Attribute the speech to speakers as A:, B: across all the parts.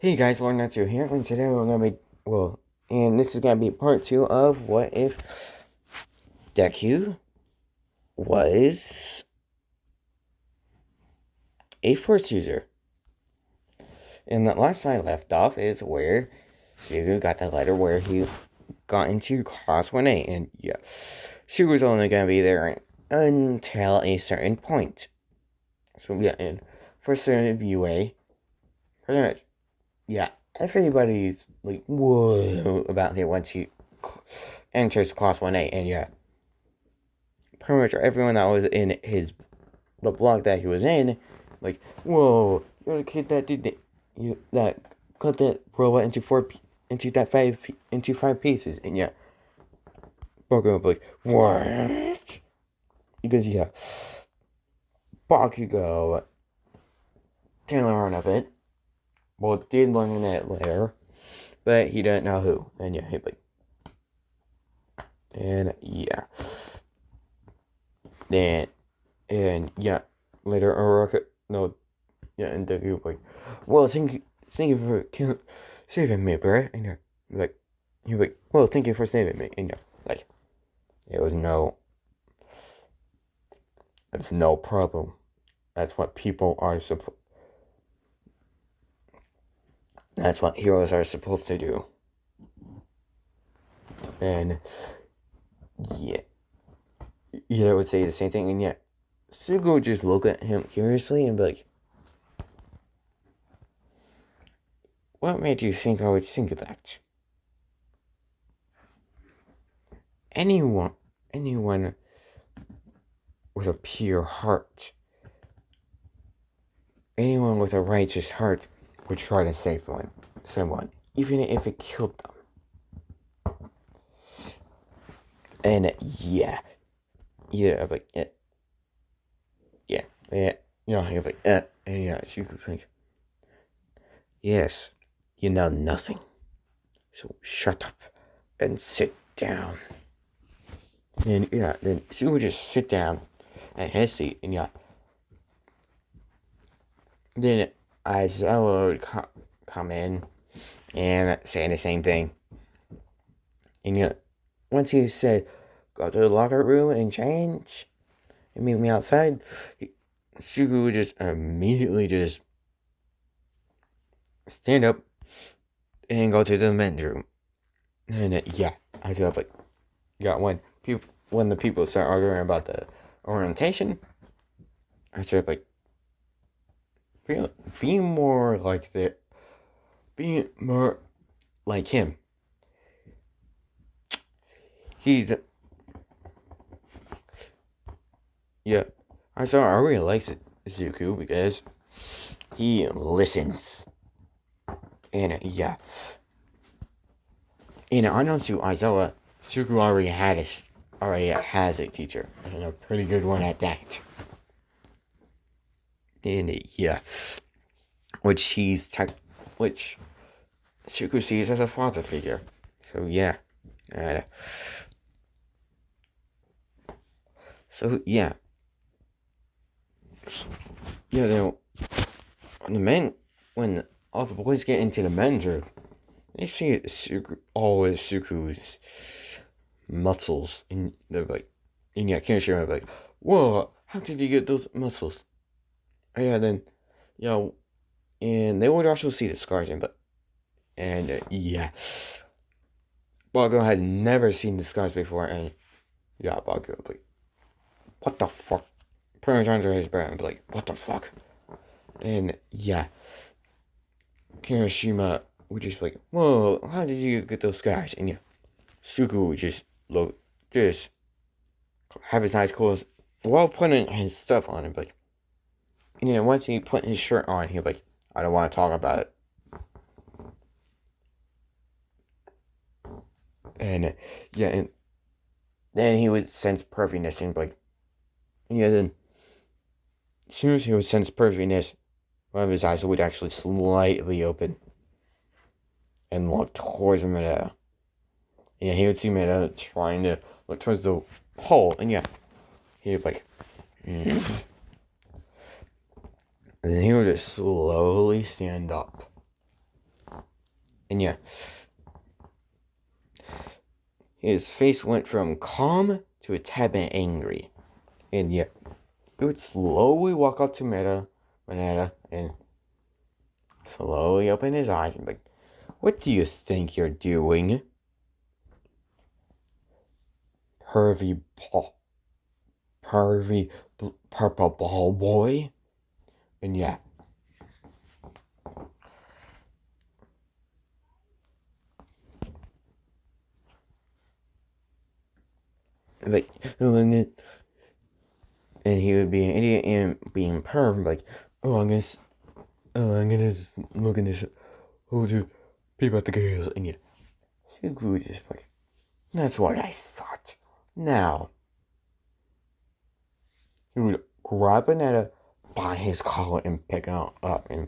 A: Hey guys, Lord Natsu here, and today we're gonna be and this is gonna be part 2 of what if Deku was a Force user. And the last I left off is where Sugu got the letter where he got into Class 1A, and yeah, Sugu's only gonna be there until a certain point. So yeah, and for certain UA, pretty much, yeah, everybody's like, whoa, about it once he enters Class 1A, and yeah, pretty much everyone that was in the block that he was in, like, whoa, you're the kid that did that cut that robot into five pieces, and yeah, Pokemon like, what? Because yeah, Bakugo didn't learn of it. Well, did learn it later, but he didn't know who, and yeah, and yeah, then and yeah, later Uraraka, no, yeah, and Deku like, well, thank you for saving me, bro. And you're like, you're like, well, thank you for saving me. And you're like, it was it's no problem. That's what people are supposed. That's what heroes are supposed to do. And yeah, I would say the same thing. And yet, Sugo would just look at him curiously and be like, what made you think I would think of that? Anyone with a pure heart, anyone with a righteous heart would try to save someone, even if it killed them. And yeah, like, you're like, and yeah, she could think, yes, you know nothing, so shut up and sit down. And yeah, then she would just sit down at his seat, and yeah, then Aizawa would come in and say the same thing. And yeah, once he said, go to the locker room and change and meet me outside, Shugu would just immediately just stand up and go to the men's room. And yeah, I feel like, yeah, when the people start arguing about the orientation, I feel like, be more like be more like him. Yeah, I really like Zuko because he listens. And yeah, unknown to Aizawa, Zuko already has a teacher, and a pretty good one at that. And yeah, which Zuko sees as a father figure. So yeah, uh, so yeah, then when all the boys get into the men's room, they see all of Suku's muscles, and they're like, and yeah, Kaneshiro like, whoa, how did you get those muscles? And yeah, then, and they would also see the scars, yeah, Bago has never seen the scars before, and yeah, Bago like, what the fuck? Pretty much under his breath and be like, what the fuck? And yeah, Kirishima would just be like, whoa, how did you get those scars? And yeah, Suku would just have his eyes closed while putting his stuff on him. Like, once he put his shirt on, he'd be like, I don't want to talk about it. And yeah, and then he would sense perviness and be like, then as soon as he would sense perviness, one of his eyes would actually slightly open and look towards Mineta. And he would see Mineta trying to look towards the hole, and yeah, he would be like, and then he would just slowly stand up. And yeah, his face went from calm to a tad bit angry. And yeah, he would slowly walk up to Mineta, and slowly open his eyes and be like, "What do you think you're doing? Pervy, pervy, purple ball boy?" And yeah. Like, and he would be an idiot and being perv, like, I'm gonna look in this, hold you, peep at the girls, and yeah, she grew just like, that's what I thought. Now, he would grab Banana by his collar and pick it up, and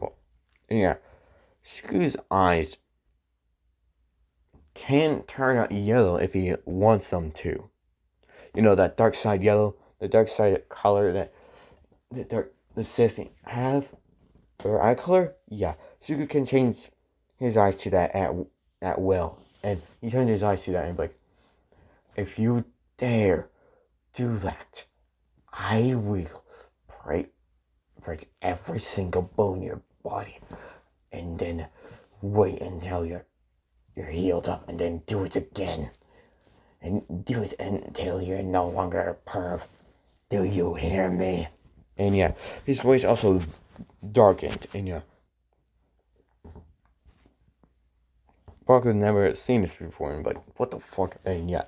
A: yeah, Scoo's eyes can turn out yellow if he wants them to. You know, that dark side yellow, the dark side color that the Sith have, or eye color? Yeah. Suku can change his eyes to that at will. And he turned his eyes to that and be like, if you dare do that, I will break every single bone in your body. And then wait until you're healed up and then do it again. And do it until you're no longer a perv. Do you hear me? And yeah, his voice also darkened. And yeah, Parker never seen this before and like, what the fuck? And yeah,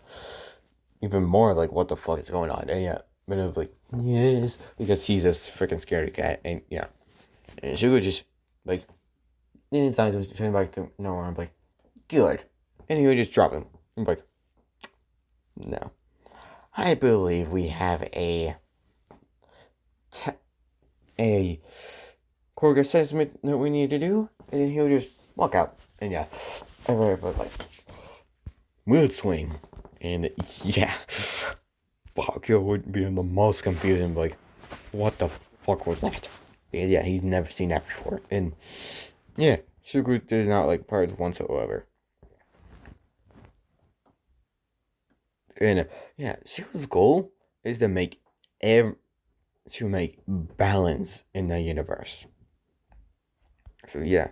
A: even more like, what the fuck is going on? And yeah, but I'm like, yes, because he's a freaking scaredy cat. And yeah, and she would just like, then his eyes was turning back to nowhere. I'm like, good. And he would just drop him. I'm like, no. I believe we have a Quirk assessment that we need to do. And then he would just walk out. And yeah, everybody like, weird swing. And yeah, Bakio would be the most confusing, like, what the fuck was that? And yeah, he's never seen that before. And yeah, Shuku does not like parts whatsoever. And yeah, Shuku's goal is to make balance in the universe. So yeah.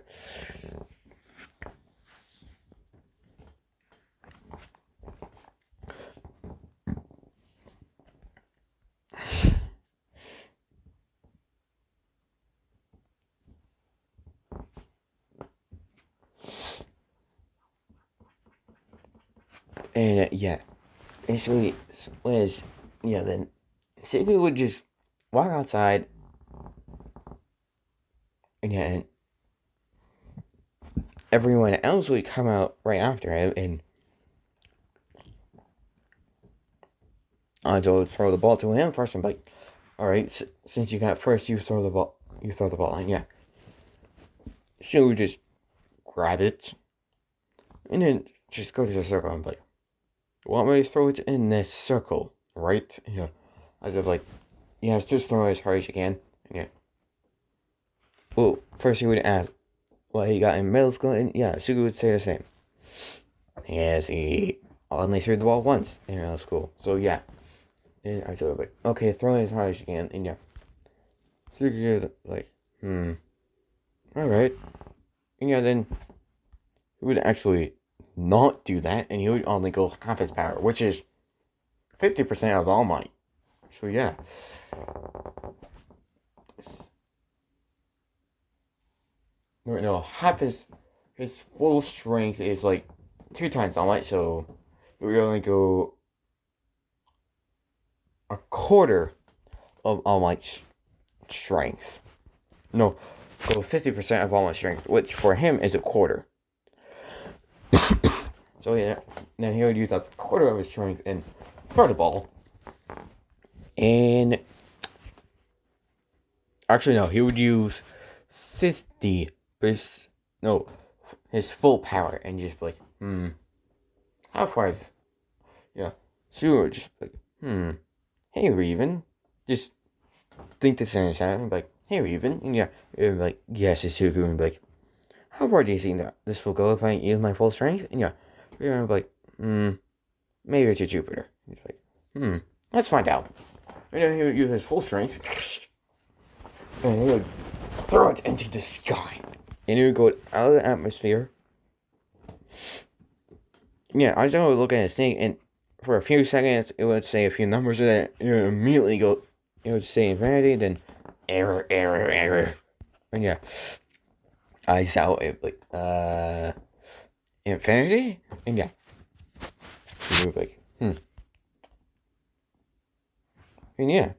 A: And yeah, initially was, yeah, then Shuku would just walk outside. And yeah, and everyone else would come out right after him, and I'd throw the ball to him first. I'm like, all right, since you got first, you throw the ball. You throw the ball, and yeah, she would just grab it, and then just go to the circle. I'm like, want me to throw it in this circle, right? Yeah, as if like, yes, just throw it as hard as you can. And yeah. Well, first he would ask what he got in middle school, and yeah, Sugu would say the same. Yes, he only threw the ball once in middle school, so yeah. And I said, like, okay, throw it as hard as you can, and yeah. Sugu like, alright. And yeah, then he would actually not do that, and he would only go half his power, which is 50% of All Might. So yeah. No, half his full strength is like 2 times All Might, so it would only go a quarter of All Might's strength. No, go 50% of All Might's strength, which for him is a quarter. So yeah, then he would use a quarter of his strength and throw the ball. And actually, no, he would use 50%. No, his full power and just be like, how far is. Yeah, sure, just like, hey, Raven. Just think this in his head and be like, hey, Raven. And yeah, and like, yes, it's Suku. And be like, how far do you think that this will go if I use my full strength? And yeah, you're gonna be like, maybe to Jupiter. He's like, let's find out. And then he'll use his full strength, and he'll throw it into the sky. And it would go out of the atmosphere. Yeah, I was going to look at the thing, and for a few seconds, it would say a few numbers, and then it would immediately go, it would say infinity, then error, error, error. And yeah, I saw it, like, infinity? And yeah, it would be like, And yeah,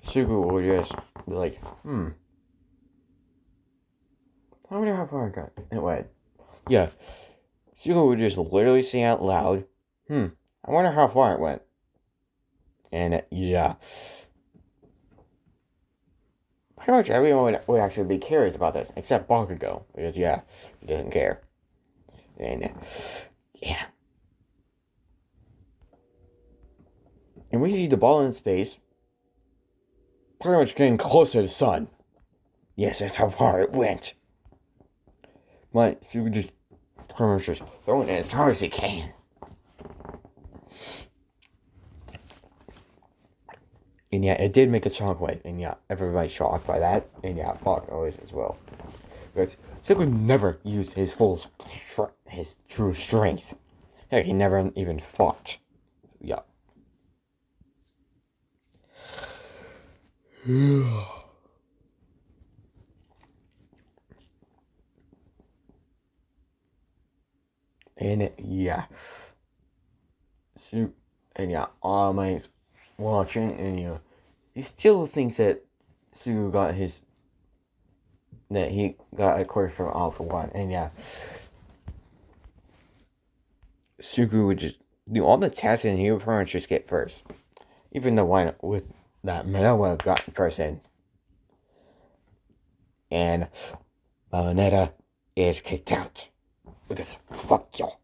A: Sugu would just be like, I wonder how far I got. It went. Yeah, Sugu would just literally say out loud, I wonder how far it went. And yeah, pretty much everyone would actually be curious about this, except Bakugo, because yeah, he doesn't care. And yeah. And we see the ball in space, pretty much getting close to the sun. Yes, that's how far it went. But Sugu just pretty much just throwing it as hard as he can. And yeah, it did make a shockwave, and yeah, everybody's shocked by that, and yeah, Bakugo is as well. Because Sugu never used his his true strength. Heck, he never even fought. Yeah. And yeah. And yeah, All Might's watching, and he still thinks that Sugu got that he got a Quirk from Alpha 1, and yeah. Sugu would just do all the tests, and he would pretty much just get first. Even the one with that Manoa got first in. And Bayonetta is kicked out. Because fuck y'all.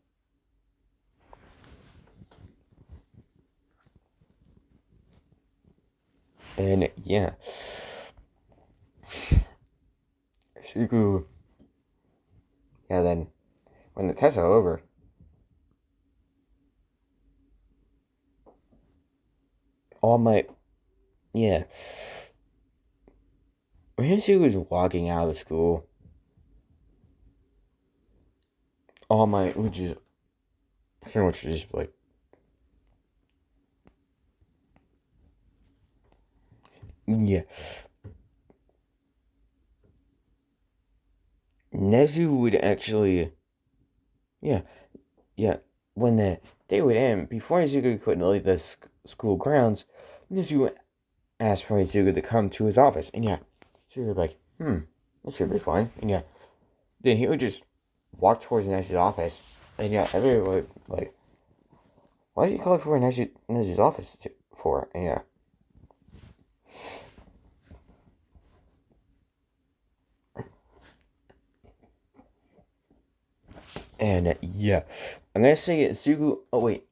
A: And yeah. Sugu. Yeah, then when the tests are over, All Might. Yeah. When Sugu was walking out of school, All Might would just pretty much just like. Yeah. Nezu would actually. Yeah. Yeah. When the day would end, before Izuku could leave the school grounds, Nezu asked for Izuku to come to his office. And yeah, Izuku would be like, that should be fine. And yeah, then he would just walk towards Nezu's office. And yeah, everyone would like, why is he calling for Nezu's office for? And yeah. And yeah, I'm gonna say Sugu. Oh wait,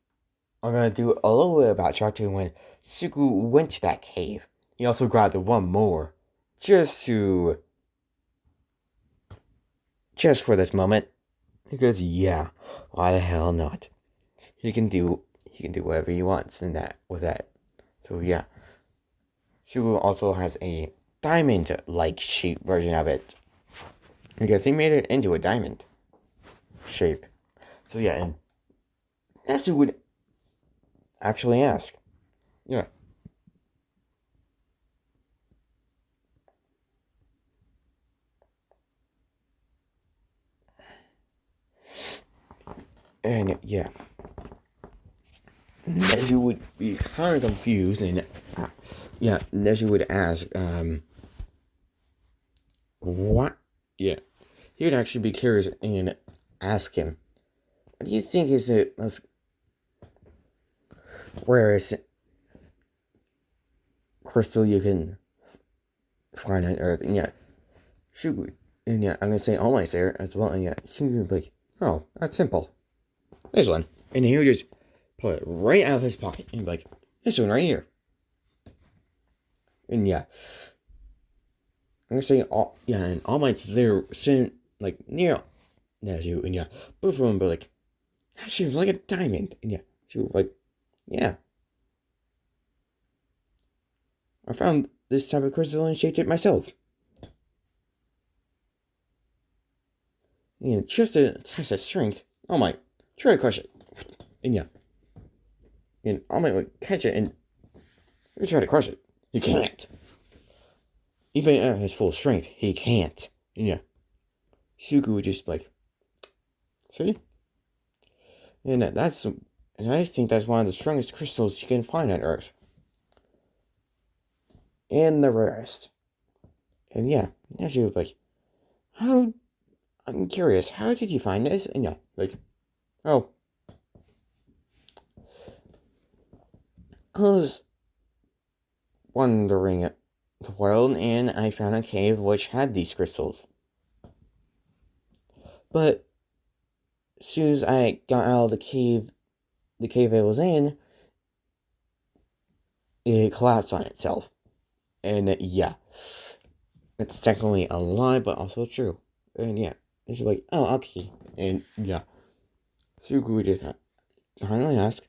A: I'm gonna do a little bit about chapter when Sugu went to that cave. He also grabbed one more, just for this moment, because yeah, why the hell not? He can do whatever he wants in that with that. So yeah, Sugu also has a diamond-like shape version of it because he made it into a diamond shape. So yeah, and Natsu would actually ask, yeah. And yeah, Nezu would be kind of confused, and yeah, Nezu would ask, what? Yeah, he would actually be curious and ask him, what do you think is it? Where is crystal you can find on Earth? And yeah, Shugu, and yeah, I'm gonna say All Might's there as well, and yeah, Shugu would be like, oh, that's simple. This one, and he would just pull it right out of his pocket, and be like, this one right here. And yeah, I'm gonna say and All Might's there sitting like, Nezu, and yeah, both of them, but like, she was like a diamond, and yeah, she was like, yeah, I found this type of crystal and shaped it myself. And just to test its strength, I might try to crush it, and yeah, and I might would catch it and try to crush it. He can't. Even at his full strength, he can't. And yeah, Suku would just like, see? And I think that's one of the strongest crystals you can find on Earth. And the rarest. And yeah, she was like, how, I'm curious, how did you find this? And yeah, like, oh, I was wandering the world and I found a cave which had these crystals. But as soon as I got out of the cave it was in, it collapsed on itself. And yeah, it's technically a lie, but also true. And yeah, it's like, oh, okay. And yeah, Sugu just finally asked,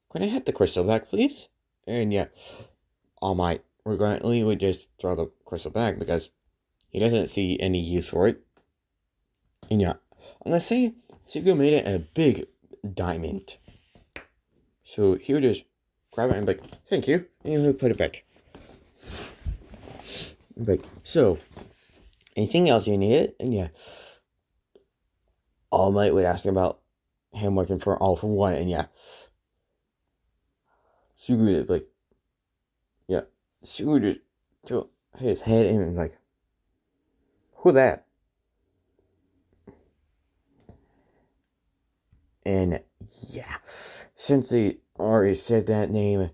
A: could I have the crystal back, please? And yeah, All Might regretfully would just throw the crystal back because he doesn't see any use for it. And yeah, let's say Sugu made it a big diamond. So he would just grab it and be like, thank you, and he would put it back. Like, so, anything else you needed? And yeah, All Might would ask about him working for All for One, and yeah, Sugu would like, yeah, Sugu would just tilt his head and like, who that? And yeah, since they already said that name,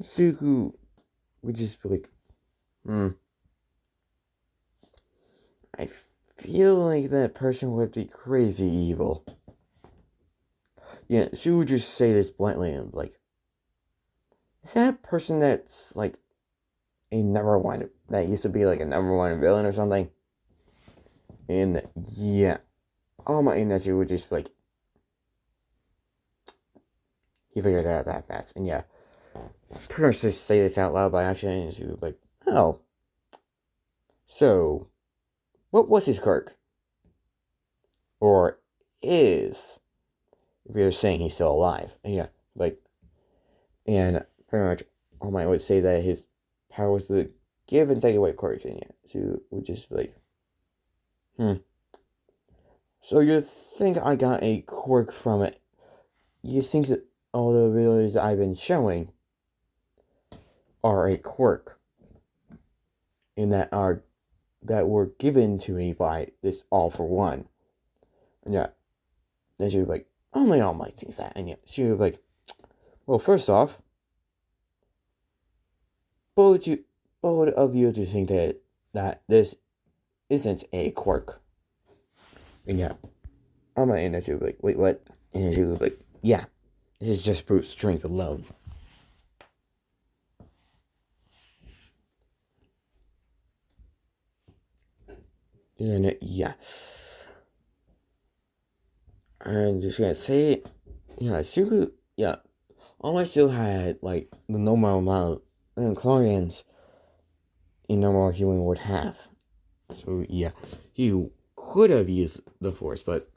A: Sugu would just be like, I feel like that person would be crazy evil. Yeah, Sugu would just say this bluntly and like, is that a person that's like a number one, that used to be like a number one villain or something? And yeah, all my Inazu would just be like, he figured it out that fast. And yeah, pretty much just say this out loud by accident, and she would be like, oh, so, what was his quirk? Or is, if you're saying he's still alive. And yeah, like, and pretty much All Might would say that his power was to give and take away quirks. And yeah, so would just be like, so you think I got a quirk from it? You think that all the abilities I've been showing are a quirk, and that were given to me by this All for One? And yeah, then she was like, only All Might thinks that. And yeah, she was like, well, first off, both of you to think that this isn't a quirk. And yeah, All Might and she was like, wait, what? And she was like, yeah, this is just brute strength alone. And then, yeah. I'm just gonna say, yeah, Suku, yeah, All Might still had, like, the normal amount of clients a normal human would have. So, yeah, he could have used the Force, but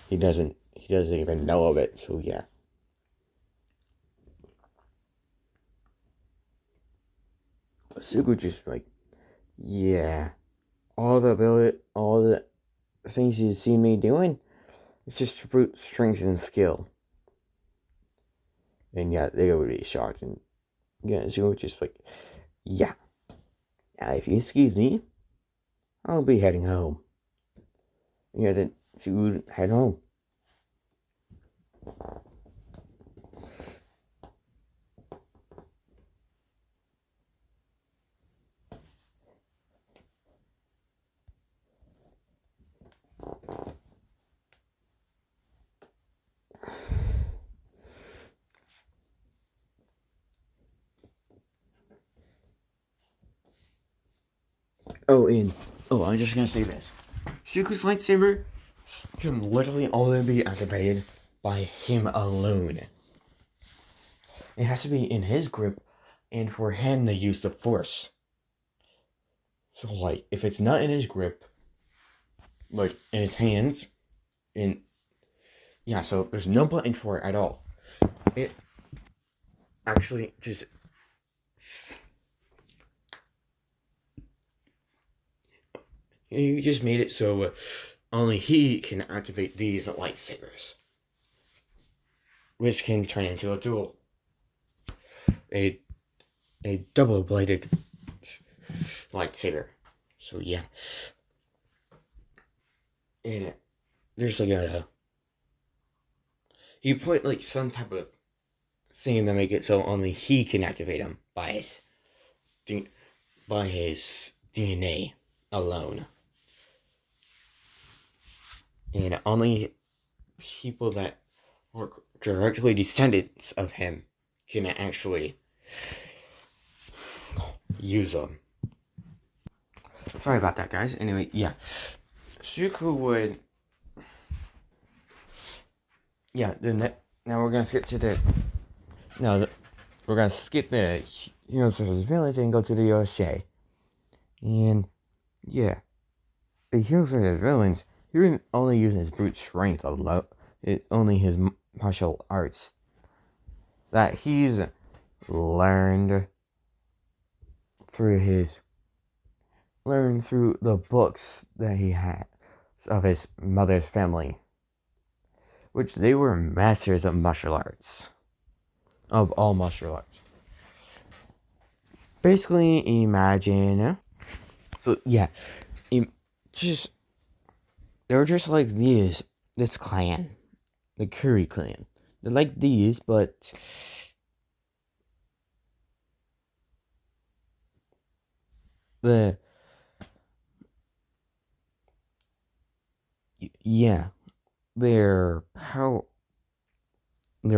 A: he doesn't even know of it, so yeah. Suku just, like, yeah, all the things you see me doing, it's just brute strength and skill. And yeah, they would be shocked, and yeah, she would just like, yeah, if you excuse me, I'll be heading home. Yeah, then she would head home. I'm just gonna say this. Suku's lightsaber can literally only be activated by him alone. It has to be in his grip and for him to use the force. So like, if it's not in his grip, like in his hands, so there's no button for it at all. It actually just made it so only he can activate these lightsabers, which can turn into a dual, a double-bladed lightsaber. So yeah, and there's like he put like some type of thing to make it so only he can activate them by his DNA alone, and only people that are directly descendants of him can actually use them. Sorry about that, guys. Anyway, yeah, Suku would. Yeah, now we're gonna skip to the. We're gonna skip the heroes versus villains and go to the U.S.J. And yeah, the heroes versus villains. He didn't only use his brute strength alone. It's only his martial arts that he's learned through the books that he had of his mother's family, which they were masters of martial arts, of all martial arts. Basically, imagine. So yeah, they were just like this clan, the Curry clan. They're like these, but their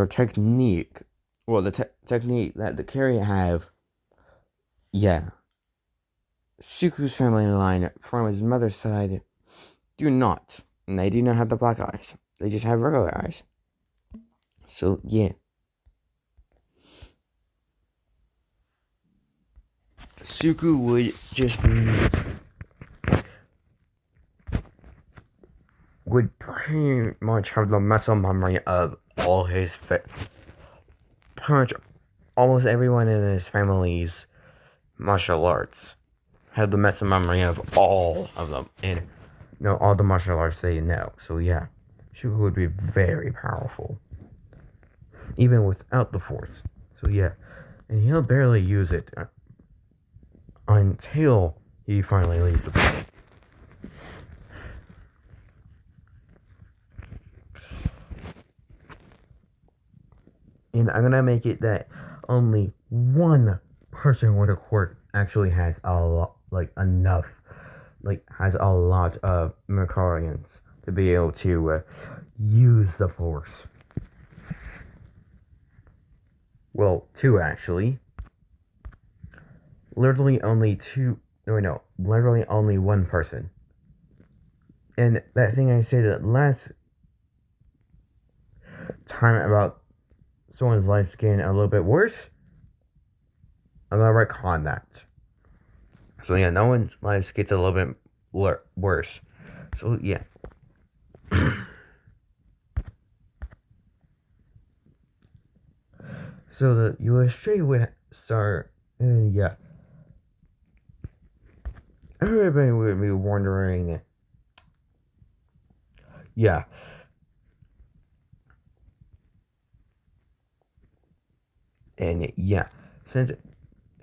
A: technique, the technique that the Curry have, Suku's family line from his mother's side do not. And they do not have the black eyes. They just have regular eyes. So, yeah. Suku would pretty much have the muscle memory of all his pretty much almost everyone in his family's martial arts had the muscle memory of all of them and all the martial arts they know. So yeah, Shuko would be very powerful even without the force. So yeah, and he'll barely use it until he finally leaves the planet. And I'm gonna make it that only one person with a quirk actually has a lot, has a lot of Macarians to be able to use the force. Well, two actually. Literally only two. No, literally only one person. And that thing I said last time about someone's life getting a little bit worse, I'm gonna retcon that. So yeah, no one's life gets a little bit worse. So yeah. So the U.S.J would start, and yeah. Everybody would be wondering, yeah. And yeah, since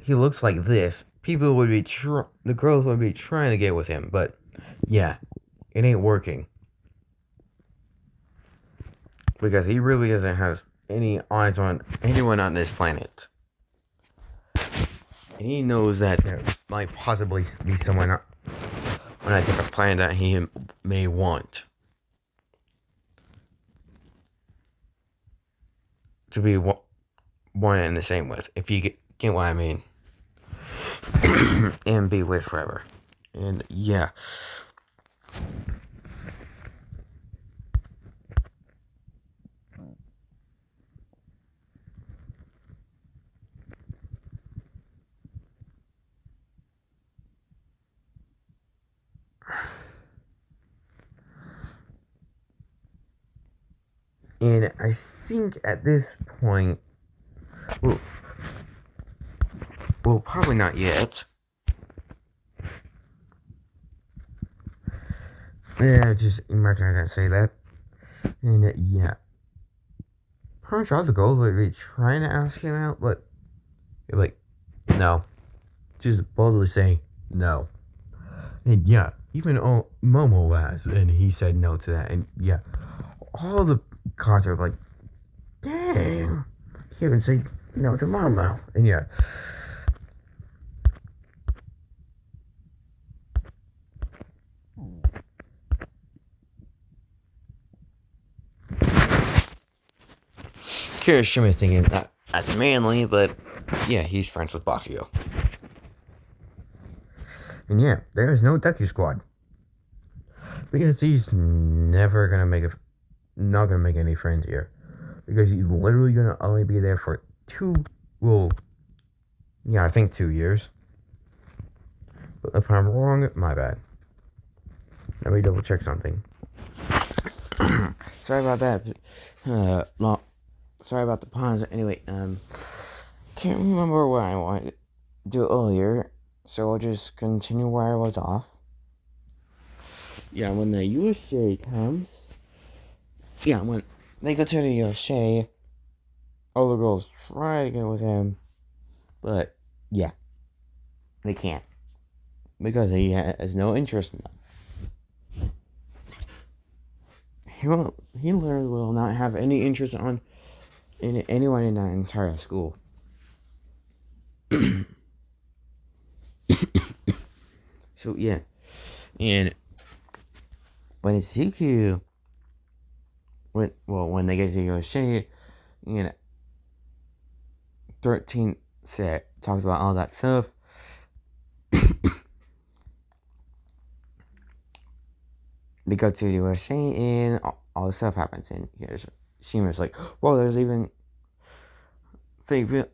A: he looks like this, people would be the girls would be trying to get with him, but yeah, it ain't working. Because he really doesn't have any eyes on anyone on this planet. And he knows that there might possibly be someone on a different planet that he may want to be one and the same with, if you get what I mean. And be with forever. And yeah. And I think at this point, well, probably not yet. Yeah, just imagine I didn't say that. And yeah, pretty much all the girls would be trying to ask him out, but you're like, no. Just boldly saying no. And yeah, even Momo was, and he said no to that. And yeah, all the cards are like, dang, he even said no to Momo. And yeah. Kirishima is thinking that as manly, but yeah, he's friends with Bakio. And yeah, there is no deku squad. Because he's never gonna not gonna make any friends here. Because he's literally gonna only be there for I think 2 years. But if I'm wrong, my bad. Let me double check something. Sorry about that. Sorry about the pause. Anyway, can't remember what I wanted to do earlier, so I'll just continue where I was off. Yeah, when the U.S.J comes, when they go to the U.S.J, all the girls try to get with him, but yeah, they can't because he has no interest in them. He literally will not have any interest in anyone in that entire school. So yeah, and when Suku, when they get to U.S.J, 13 talks about all that stuff. They go to the U.S.J and all this stuff happens, and Shima's like, well, there's even fake real,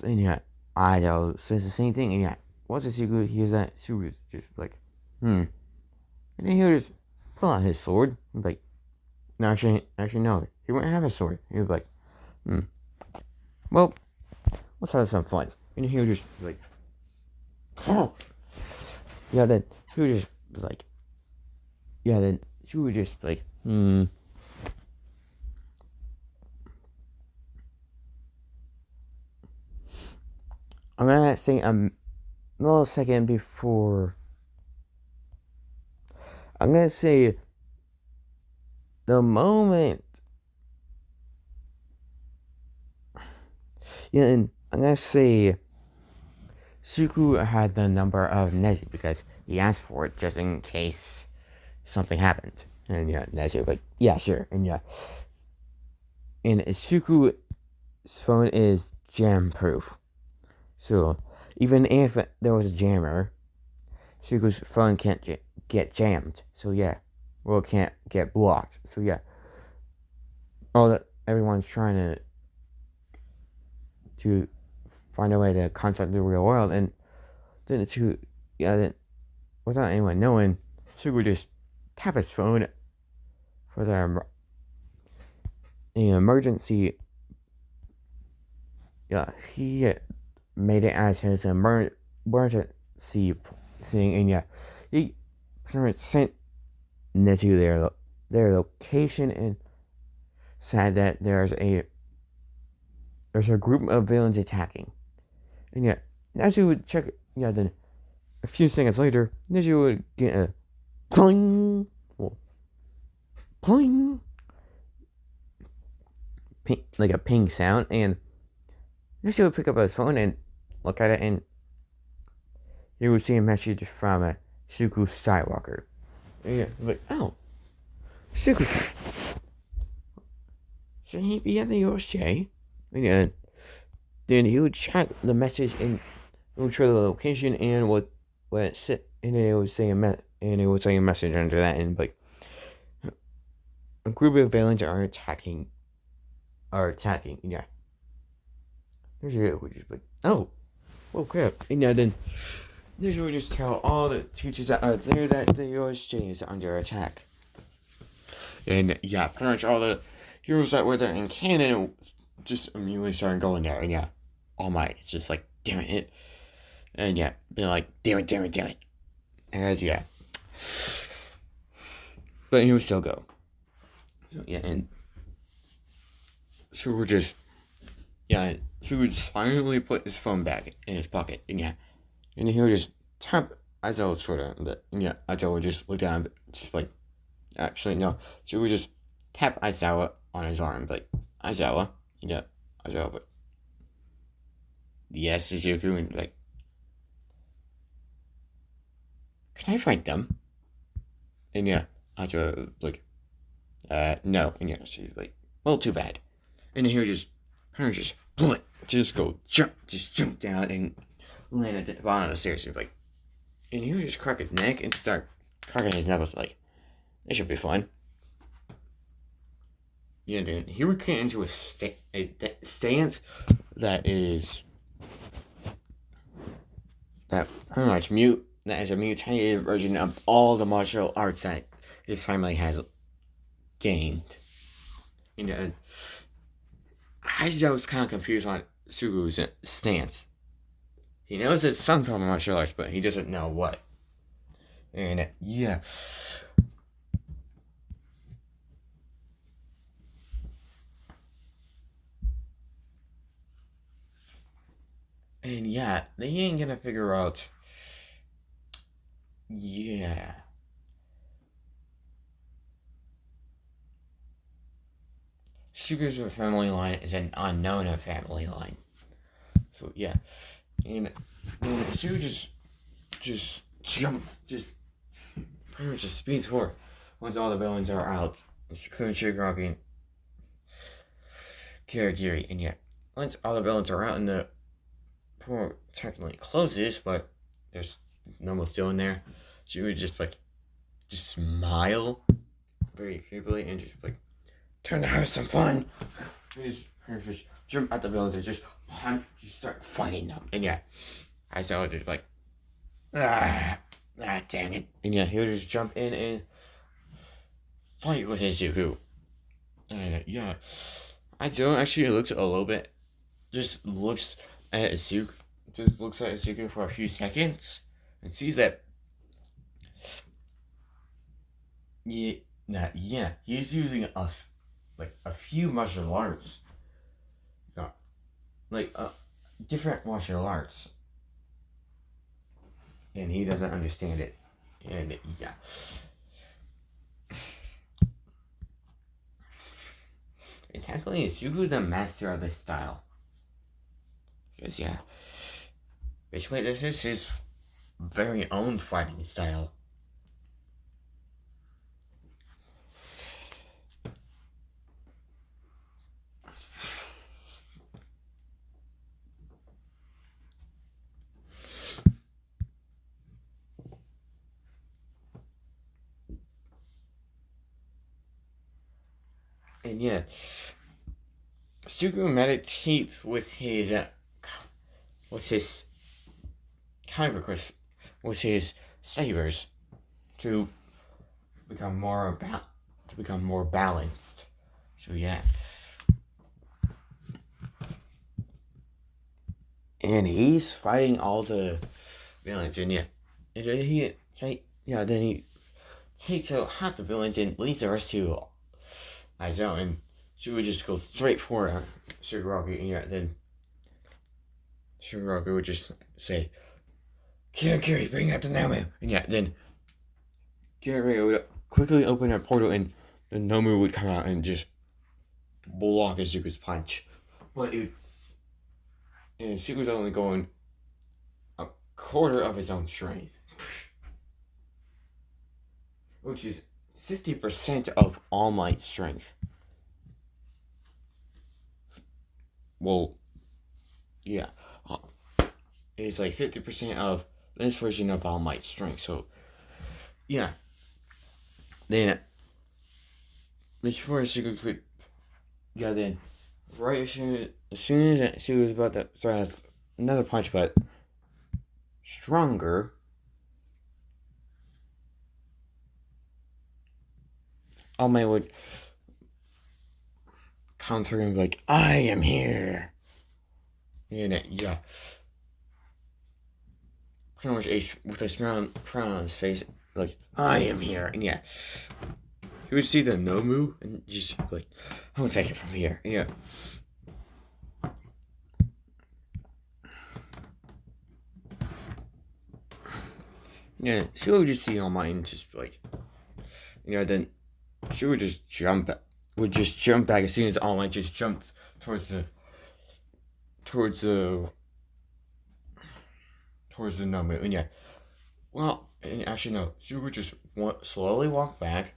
A: and yeah, Ido says the same thing, and yeah, once the Suku hears that, Suku's just like, and then he'll just pull out his sword, and be like, no, actually no, he wouldn't have a sword. He would be like, well, let's have some fun, and he would just be like, oh, yeah, then he would just be like, yeah, then she would just be like, I'm gonna say a millisecond before. I'm gonna say the moment. Yeah, and I'm gonna say Suku had the number of Neji because he asked for it just in case something happened. And yeah, Neji was like, yeah, sure. And yeah. And Suku's phone is jam proof. So even if there was a jammer, Suku's phone can't get jammed. So yeah. Well, it can't get blocked. So yeah. All that everyone's trying to find a way to contact the real world, and then without anyone knowing, Sugu just tap his phone for the emergency. Yeah, he made it as his emergency thing, and yeah, he pretty much sent Nezu their location and said that there's a group of villains attacking, and yeah, Nezu would check. Yeah, then a few seconds later, Nezu would get a pling, pling, ping, like a ping sound, and Nezu would pick up his phone and look at it, and you would see a message from Suku Skywalker. And yeah, like, oh, Suku, shouldn't he be at the U.S.J? And yeah, then he would check the message and would show the location and would sit and it would say a message under that, and like a group of villains are attacking. Yeah. There's a which is like, oh crap, and yeah, then there's we just tell all the teachers that are there that the U.S.J is under attack, and yeah, pretty much all the heroes that were there in canon just immediately started going there, and yeah, All Might, it's just like damn it, and yeah, being like damn it, and yeah, but he would still go. So yeah, and so we're just and so he would finally put his phone back in his pocket, and yeah, and he would just tap Aizawa's shoulder, and yeah, Aizawa would just look down, just like, actually no, so we would just tap Aizawa on his arm, like Aizawa, Aizawa, but yes, Izuku, and like, can I fight them? And yeah, Aizawa like, no, and yeah, so he's like, well, too bad, and then he would just jump down and land at the bottom of the stairs. And like, and he would just crack his neck and start cracking his knuckles. Like, this should be fun. Yeah, dude. He would get into a stance that is pretty much that is a mutated version of all the martial arts that his family has gained. And Aizawa was kind of confused on Sugu's stance. He knows it's some form of martial arts, but he doesn't know what. And yeah. And yeah, they ain't gonna figure out. Yeah. Sugu's family line is an unknown family line. So yeah. And Sugu just jumps, just pretty much just speeds forward once all the villains are out. Kun, Shigaraki, and Kirigiri, and yeah, once all the villains are out and the portal technically closes, but there's Nomu still in there, she would just smile very creepily and just like, time to have some fun. Just jump at the villains and just start fighting them, and yeah, I saw it just like, damn it, and yeah, he would just jump in and fight with Izuku, and yeah, Aizawa actually looks a little bit, just looks at Izuku for a few seconds and sees that he's using a few martial arts, different martial arts, and he doesn't understand it, and yeah. And technically, Izuku's a master of this style. Because, yeah, basically, this is his very own fighting style. And, yeah, Izuku meditates with his sabers to become more balanced. So yeah, and he's fighting all the villains, and then he takes out half the villains and leaves the rest to Aizawa, and she would just go straight for Shigaraki, and then Shigaraki would just say, Kiri, bring out the Nomu. And then Kiri would quickly open a portal, and the Nomu would come out and just block Izuku's punch. But Izuku's only going a quarter of his own strength, which is 50% of All Might's strength. Well, yeah. It's like 50% of this version of All Might's strength. So, yeah. Then, before Sugar could, yeah, then, right as soon as she was about to throw another punch, but stronger, All Might would come through and be like, I am here. And yeah. Pretty much Ace with a smile on his face, like, I am here. And yeah. He would see the Nomu and just like, I'm gonna take it from here. And yeah. Yeah, she would just see All Might and just like, then she would just jump back as soon as All Might just jumped towards the Nomu. And yeah, well, and actually no, she would just slowly walk back.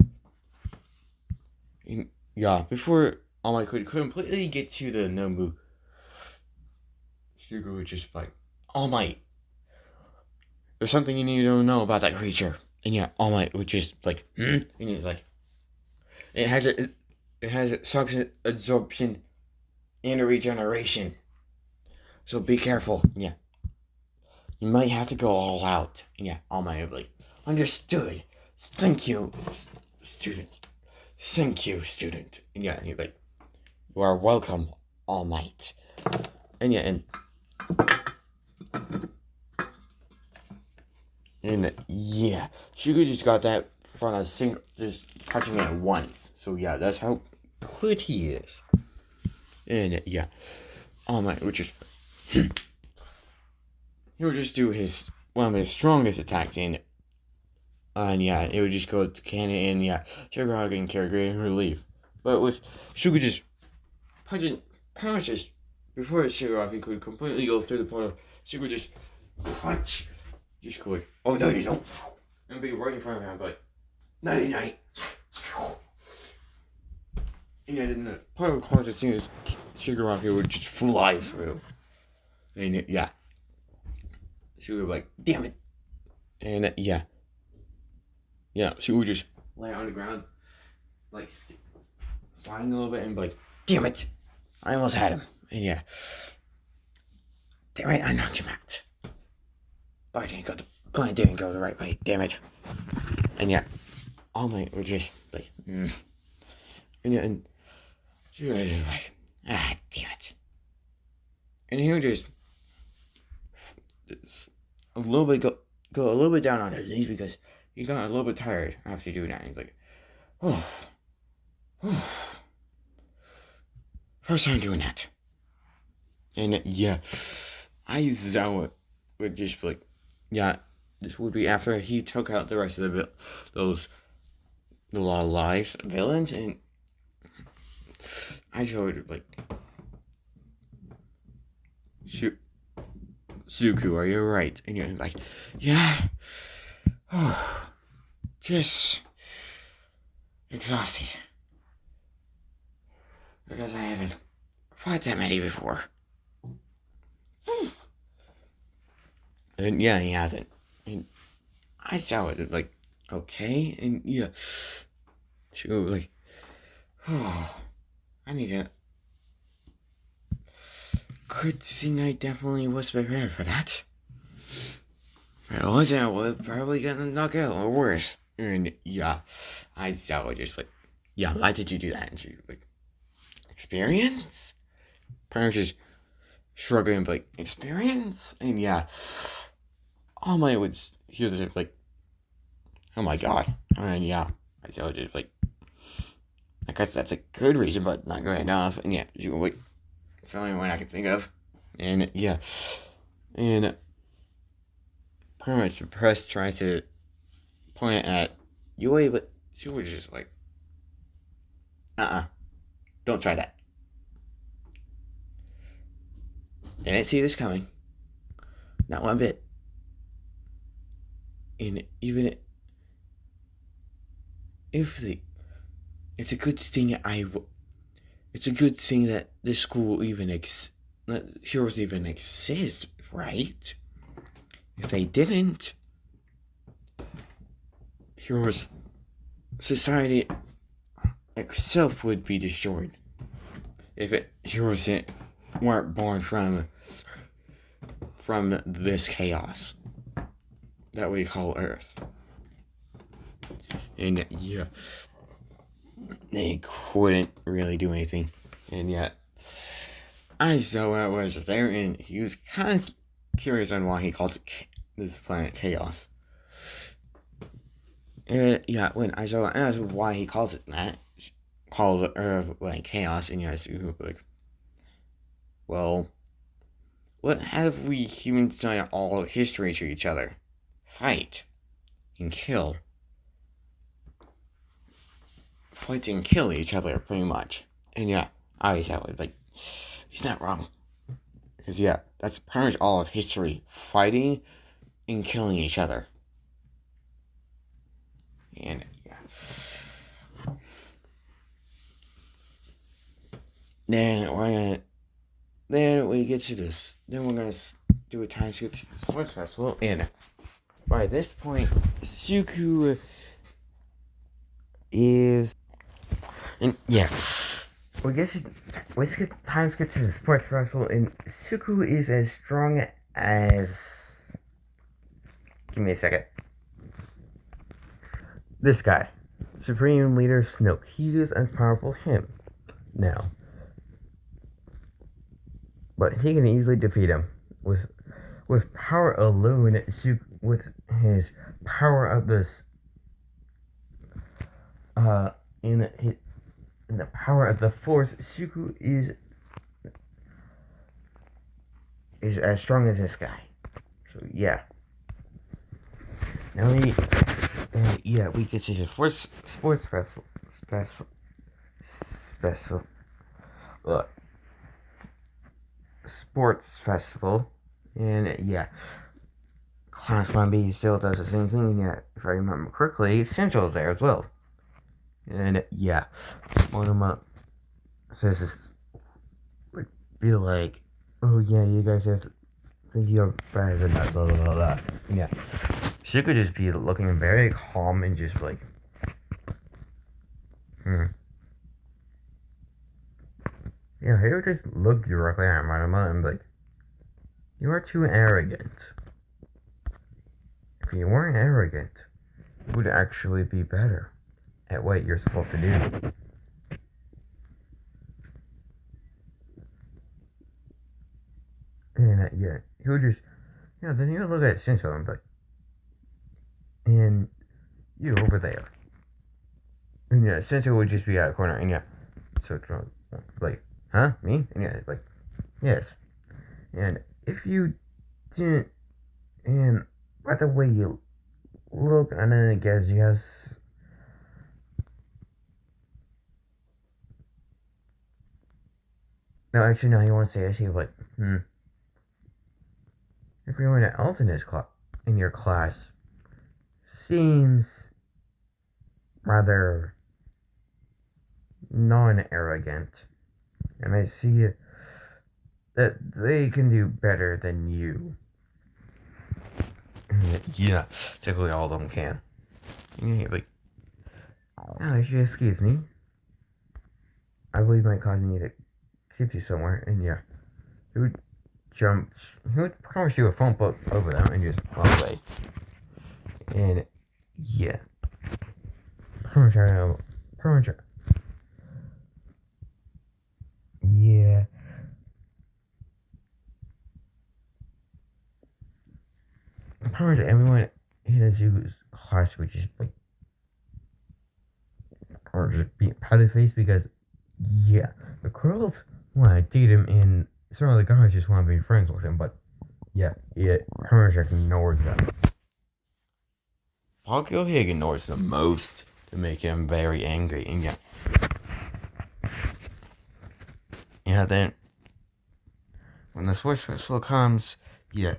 A: And yeah, before All Might could completely get to the Nomu, she would just like, All Might, there's something you need to know about that creature. And yeah, All Might would just like, And it's like, it has suction absorption and a regeneration. So be careful. Yeah. You might have to go all out. Yeah, All Might would be like, understood. Thank you, student. Thank you, student. And yeah, and he'd be like, you are welcome, All Might. And yeah, and yeah, Shugo just got that from a single, just touching it once. So yeah, that's how good he is. And yeah, All Might would just he would just do one of his strongest attacks and yeah, it would just go to cannon and yeah, Sugar and Quirk and relief. But with Shugo just punching just before Sugar could completely go through the portal, Sugar just punch. Just go like, oh no you don't. And be right in front of him, but nighty night. And then the portal closed as soon as Sugar would just fly through. And yeah. She would be like, damn it. And yeah. Yeah, she would just lay on the ground, like sliding a little bit and be like, damn it. I almost had him. And yeah. Damn it, I knocked him out. But I didn't go the right way, damn it. And yeah. All Might would just like, And yeah, and she would just like, damn it. And he would just a little bit go a little bit down on his knees because he got a little bit tired after doing that. And he's like, first time doing that. And yeah, Aizawa would just be like, yeah, this would be after he took out the rest of those live villains, and Aizawa would be like, Suku, are you right? And you're like, yeah. Just exhausted. Because I haven't fought that many before. And yeah, he hasn't. And I saw it like, okay. And yeah. She go like, I need to. Good thing I definitely was prepared for that. If it wasn't, I would probably get knocked out or worse. And yeah, I saw it just like, yeah, why did you do that? And she like, experience? Parents just shrugging and like, experience? And yeah, All Might would hear this like, oh my god. And yeah, I saw it just like, I guess that's a good reason, but not good enough. And yeah, she would like, it's the only one I can think of. And yeah. And pretty much the press tries to point it at UA, but she was just like, don't try that. Didn't see this coming. Not one bit. And even if it's a good thing it's a good thing that this school even that heroes even exist, right? If they didn't, Hero's society itself would be destroyed. If Heroes weren't born from this chaos that we call Earth. And yeah, they couldn't really do anything. And yet, I saw when I was there, and he was kind of curious on why he calls this planet chaos. And yeah, when I saw asked why he calls it that, calls Earth like chaos, and yeah, so like, well, what have we humans done all history to each other? Fight and kill. Fight and kill each other, pretty much. And yeah, I thought was like, he's not wrong. Because yeah, that's pretty much all of history. Fighting and killing each other. And yeah. Then we get to this. Then we're gonna do a time skip to the sports festival. And by this point, Suku is. And yeah. Let's get time skip to the sports festival. And Suku is as strong as. Give me a second. This guy. Supreme Leader Snoke. He is as powerful as him. Now. But he can easily defeat him with power alone. With his power of this, in the power of the Force, Suku is as strong as this guy. So yeah. Now we get to the first sports festival, and yeah, Class 1B still does the same thing, and yeah, if I remember correctly, Central's there as well. And yeah, one of my says this would be like, oh yeah, you guys have to think you're better than that, blah blah blah blah. And yeah, she could just be looking very calm and just like, Yeah, he would just look directly at Marama and be like, you are too arrogant. If you weren't arrogant, you would actually be better at what you're supposed to do. And yeah, he would just, then you look at Shinso and be like, and you over there. And yeah, Shinso would just be out of the corner, and yeah, so like, huh, me? And yeah, like, yes. And if you didn't, and by the way you look, and then it guess yes. No, actually, no, he won't say this. He's like, everyone else in your class seems rather non-arrogant, and I see that they can do better than you. Yeah, typically all of them can. And you're like, if you excuse me, I believe my cousin needed to keep you somewhere, and yeah, he would promise you a phone book over them and just run away. And yeah, yeah. Pretty much everyone in Azu's class would just like, or just be patty face because, yeah, the girls want to date him and some of the guys just want to be friends with him, but yeah, it pretty much ignores them. Pakyo he ignores the most to make him very angry, and yeah, then when the Switch Festival comes, yeah,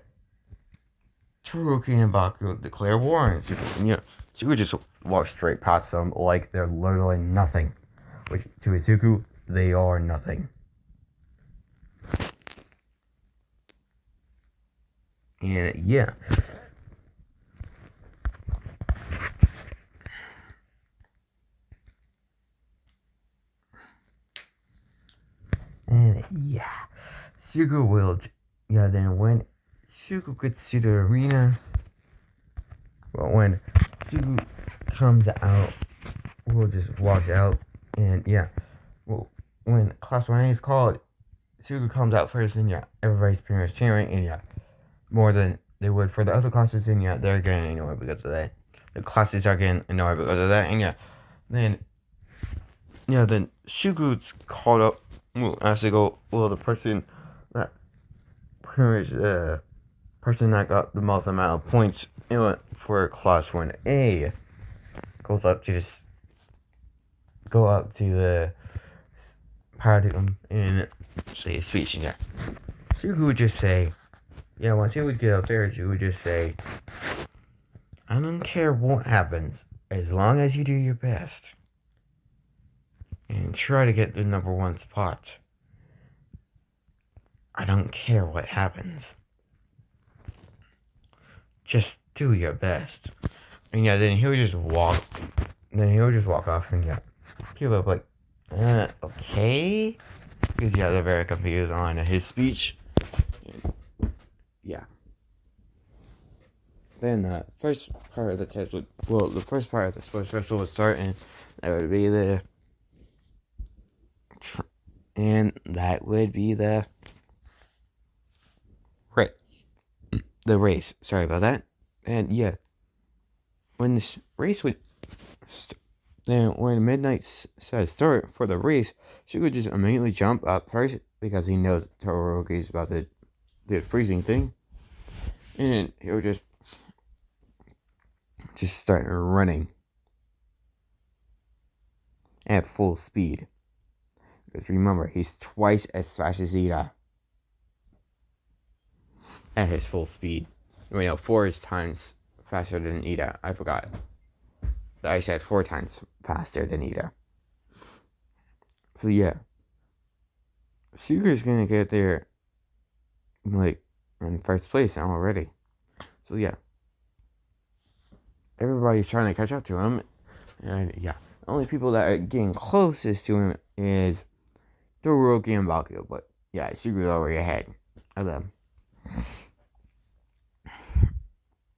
A: Tsuruki and Baku declare war on Izuku, and yeah, Izuku just walks straight past them like they're literally nothing, which to Izuku, they are nothing. And yeah. And yeah. Sugo will. Yeah, then when Sugo gets to the arena. Well, when Sugo comes out, Will just walks out. And yeah. Well, when Class 1A is called, Sugo comes out first, and yeah, everybody's pretty much cheering. And yeah. More than they would for the other classes, and yeah, they're getting annoyed because of that. The classes are getting annoyed because of that, and then Shugu's called up. Well, as they go, well, the person that pretty much person that got the most amount of points, for class 1A goes up to this, go up to the podium and say a speech, and yeah, Shugu would just say. Yeah, once he would get up there, she would just say, I don't care what happens, as long as you do your best. And try to get the number 1 spot. I don't care what happens. Just do your best. And yeah, then he would just walk. Then he would just walk off, and yeah, people would be like, okay? Because yeah, they're very confused on his speech. Yeah. Then the first part of the test would, well, the first part of the sports festival would start, and that would be the race. Sorry about that. And yeah, when this race would, then when midnight says start for the race, she would just immediately jump up first because he knows Todoroki's about to do the freezing thing, and then he would just start running at full speed. Because remember, he's twice as fast as Ida at his full speed. 4 times faster than Ida. I forgot. I said 4 times faster than Ida. So yeah, Sugar's gonna get there, in first place already. So yeah, everybody's trying to catch up to him, and yeah, the only people that are getting closest to him is Todoroki and Bakugo. But yeah, Sugar's already ahead of them.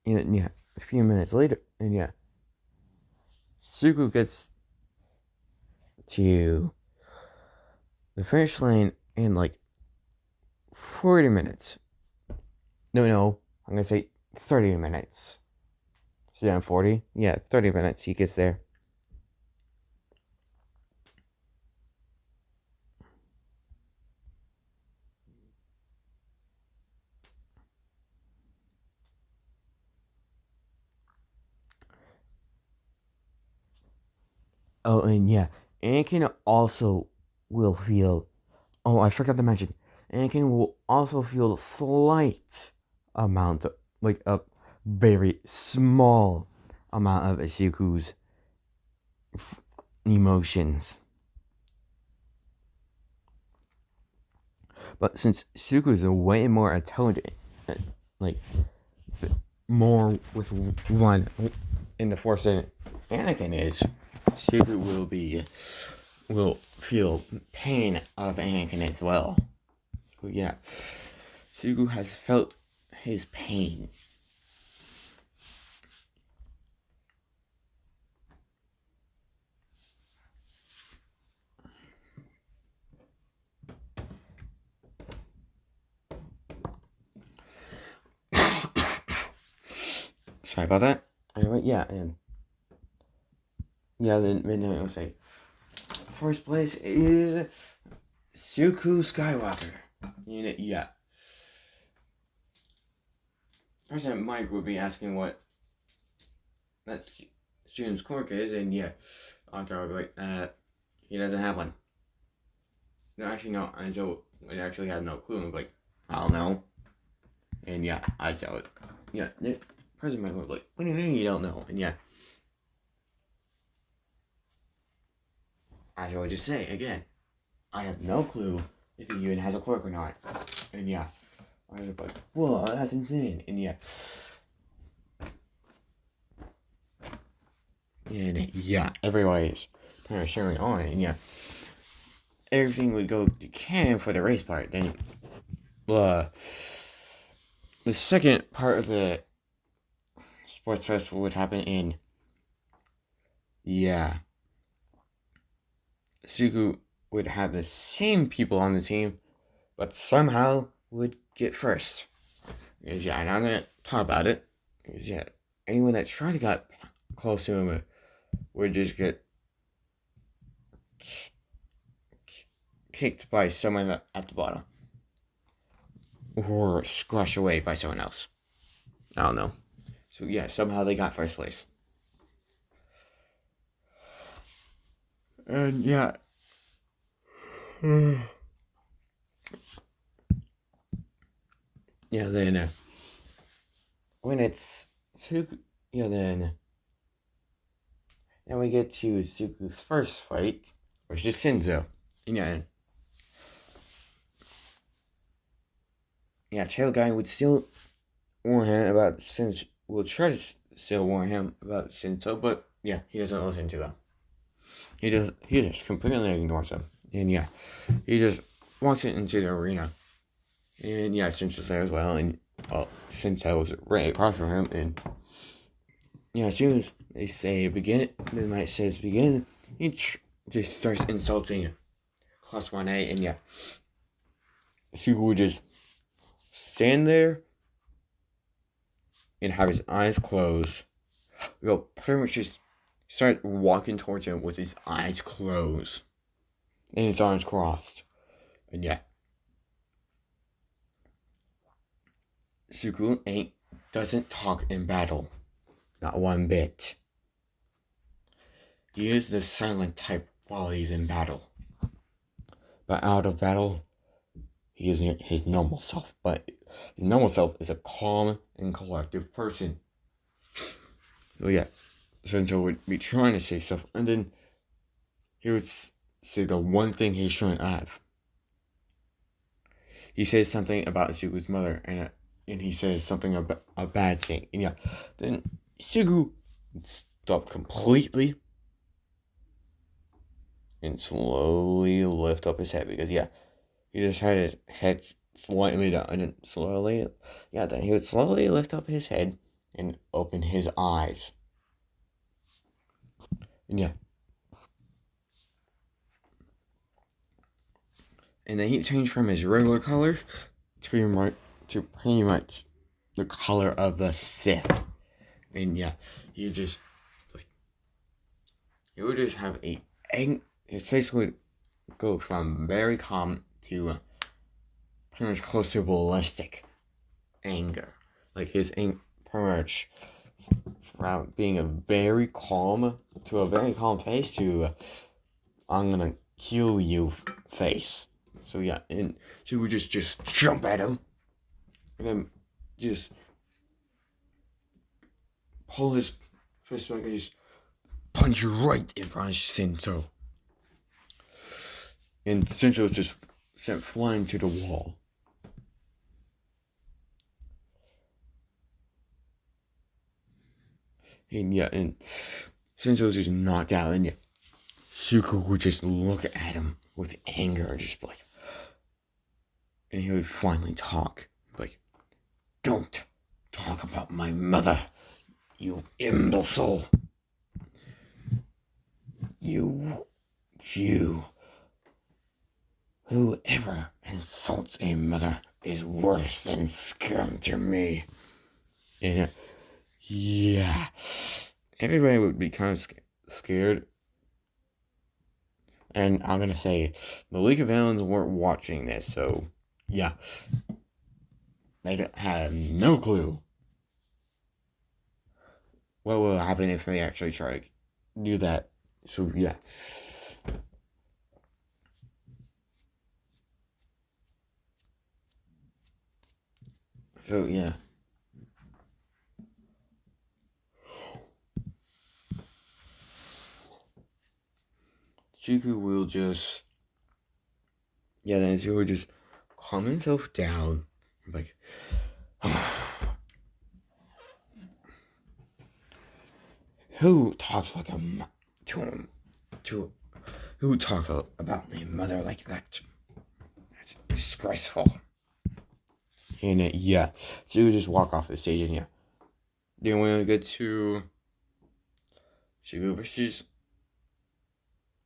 A: And yeah, a few minutes later, and yeah, Sugu gets to the finish line in 40 minutes. No, I'm gonna say 30 minutes. So yeah, 40? Yeah, 30 minutes he gets there. Oh, and yeah, Anakin also will feel. Oh, I forgot to mention. Anakin will also feel a slight amount of, a very small amount of Izuku's emotions. But since Izuku is way more intelligent, like, more with one in the Force than Anakin is, Izuku will feel pain of Anakin as well. But yeah, Izuku has felt his pain. Sorry about that. Anyway, yeah, and yeah, then midnight will say, first place is Suku Skywalker. Yeah. President Mike would be asking what that student's Quirk is, and yeah, Arthur would be like, he doesn't have one. No, actually, no. Anzo would actually have no clue, and be like, I don't know. And yeah, I saw it. Yeah, President Mike would be like, what do you mean you don't know? And yeah, I would just say again, I have no clue if he even has a Quirk or not. And yeah, I was like, whoa, that's insane. And yeah. And yeah, everybody's kind of sharing on it. And yeah, everything would go to canon for the race part. Then the second part of the sports festival would happen in, yeah, Suku would have the same people on the team, but somehow would get first. Because yeah, and I'm gonna talk about it. Because yeah, anyone that tried to get close to him would just get kicked by someone at the bottom, or squashed away by someone else. I don't know. So yeah, somehow they got first place. And yeah. Yeah, then when it's Suku, yeah, then we get to Suku's first fight, which is Shinzo. And yeah, Tail Guy would still warn him about Shinzo. Will try to still warn him about Shinzo, but yeah, he doesn't listen to them. He just completely ignores them. And yeah, he just walks into the arena. And yeah, Shinzo's there as well. And well, Shinzo was right across from him. And yeah, as soon as they say begin, Midnight says begin, he just starts insulting Class 1A. And yeah, Suku would just stand there and have his eyes closed. He'll pretty much just start walking towards him with his eyes closed and his arms crossed. And yeah, Suku doesn't talk in battle. Not one bit. He is the silent type while he's in battle. But out of battle, he is his normal self. But his normal self is a calm and collective person. So yeah, Shinzo would be trying to say stuff, and then he would say the one thing he shouldn't have. He says something about Suku's mother, and he says something about a bad thing. And yeah, then Suku would stop completely and slowly lift up his head, because yeah, he just had his head slightly down, and then slowly, yeah, then he would slowly lift up his head and open his eyes. And yeah. And then he changed from his regular color to pretty much the color of the Sith. And yeah, he would just have his face would go from very calm to pretty much close to ballistic anger. Like his pretty much from being a very calm face to I'm gonna kill you face. So yeah, and she would just jump at him and then just pull his fist back and just punch right in front of Shinzo. And Shinzo was just sent flying to the wall. And yeah, and Shinzo was just knocked out, and yeah, Suku would just look at him with anger and just like, and he would finally talk, like, "Don't talk about my mother, you imbecile. You, whoever insults a mother is worse than scum to me." And yeah, everybody would be kind of scared. And I'm gonna say, the League of Villains weren't watching this, so yeah, they have no clue what will happen if they actually try to do that. So yeah. So yeah. Suku will just, yeah, then Suku will just calm himself down Like, who talks like to him, to who talks about my mother like that? That's disgraceful. And yeah, so you just walk off the stage, and yeah, then we get to Shugo versus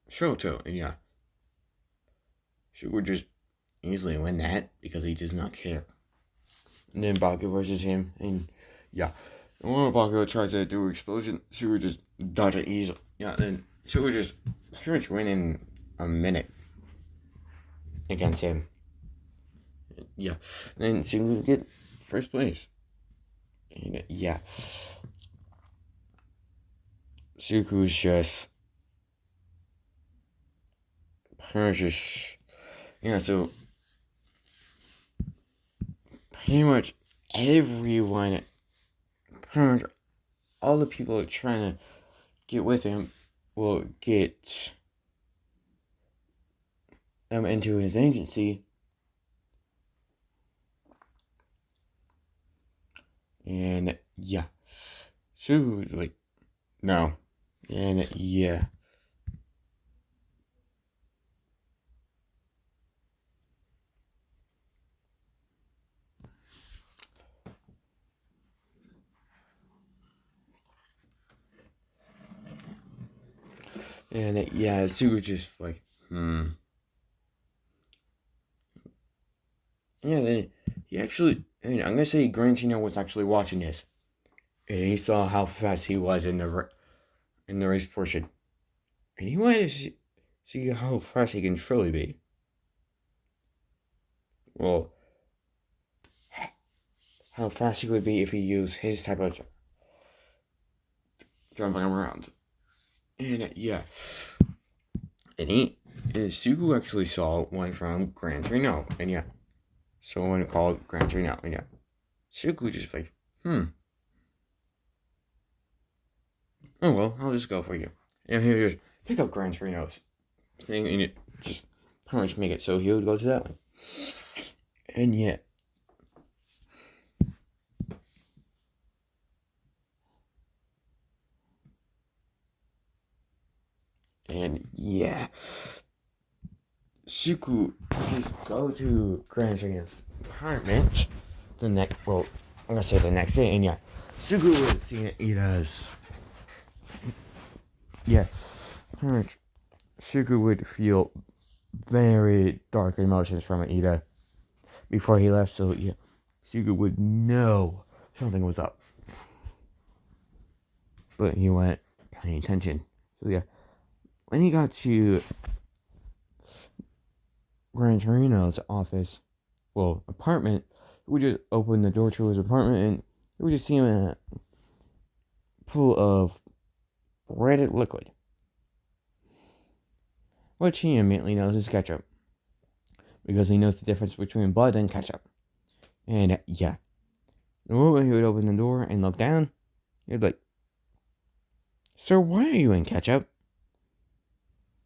A: Shoto, and yeah, Shugo just easily win that because he does not care. And then Baku versus him, and yeah, and when Baku tries to do an explosion, Shugo just dodge it easily. Yeah, and Shugo just pretty much win in a minute against him. Yeah, and then Shugo get first place. And yeah, Suku's just pretty much just, yeah, so pretty much everyone, pretty much all the people trying to get with him will get into his agency. And yeah, so like, no. And yeah. And yeah, Sue was just like, Yeah, then he actually, and I'm gonna say Gran Torino was actually watching this, and he saw how fast he was in the race portion, and he wanted to see how fast he can truly be. Well, how fast he would be if he used his type of jumping around. And yeah, and Sugu actually saw one from Gran Torino, and yeah, so one called Gran Torino, and yeah, Sugu just like, oh well, I'll just go for you. And he would just pick up Gran Torino's thing, and it just pretty much make it so he would go to that one. And yeah. And yeah. Suku just go to Gran Torino's apartment I'm gonna say the next day, and yeah, Suku was seeing Ida's. Yeah, pretty much, Suku would feel very dark emotions from Ida before he left, so yeah, Suku would know something was up. But he wasn't paying attention. So yeah, when he got to Gran Torino's apartment, he would just open the door to his apartment, and he would just see him in a pool of red liquid, which he immediately knows is ketchup, because he knows the difference between blood and ketchup. And yeah, the moment he would open the door and look down, he'd be like, "Sir, why are you in ketchup?"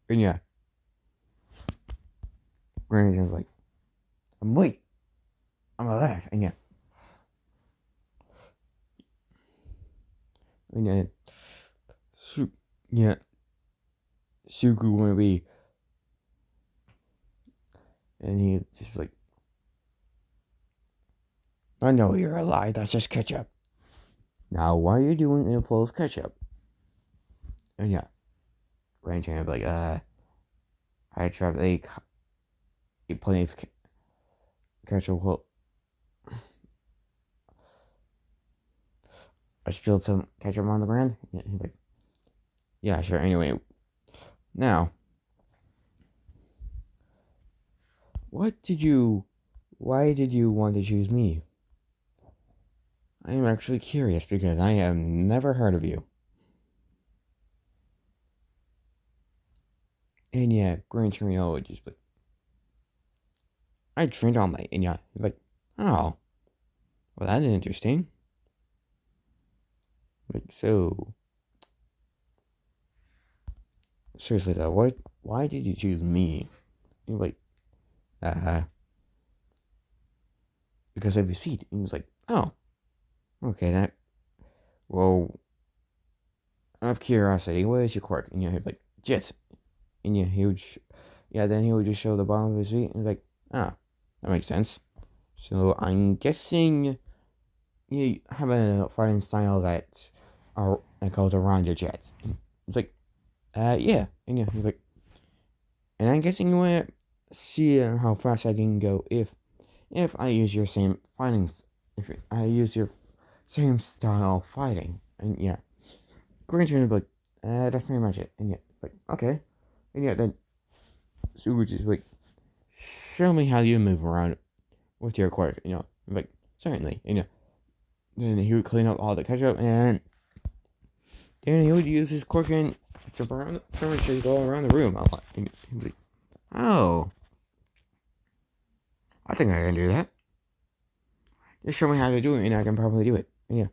A: And yeah, Granny was like, "I'm weak. I'm alive." And yeah. And then, yeah, Suku wanna be, and he just like, "I know you're alive, that's just ketchup. Now, what are you doing in a pool of ketchup?" And yeah, Granny would be like, I tried to eat plenty of ketchup. Well, I spilled some ketchup on the ground. Yeah, he's like, yeah, sure. Anyway, now, why did you want to choose me? I am actually curious because I have never heard of you. And yeah, Gran Torino would just like, I trained all night. And yeah, like, oh, well, that's interesting. Like, so, seriously though, why did you choose me? You're like, uh, because of his speed. And he was like, oh, okay, well, out of curiosity, what is your quirk? And he'd be like, jets. And then he would just show the bottom of his feet and be like, ah, that makes sense. So I'm guessing you have a fighting style that goes around your jets. And it's like, yeah. And he's like, and I'm guessing you want to see how fast I can go if I use your same if I use your same style fighting. And yeah, Green Trainer would be like, that's pretty much it. And yeah, like, okay. And yeah, then Super just like, show me how you move around with your quirk. I'm like, certainly. Then he would clean up all the ketchup, and then he would use his quirk and to pretty much just go around the room a lot. And he was like, oh, I think I can do that. Just show me how to do it, and I can probably do it. And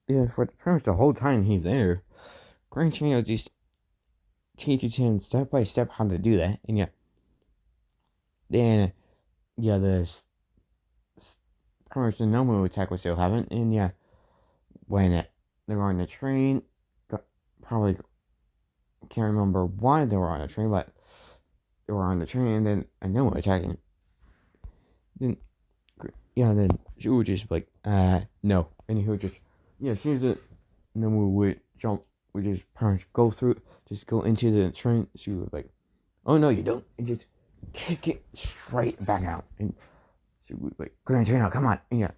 A: yeah, for pretty much the whole time he's there, Gran Torino just teaches him step by step how to do that. And then the pretty much the Nomu attack was still happening. And when they were on the train, probably can't remember why they were on the train, but they were on the train, and then a Nomu attacking. Then she would just be like, no. And he would just, as soon as the Nomu would just pretty much just go into the train, she would be like, oh no, you don't. And just kick it straight back out. And she would be like, Gran Torino, come on. And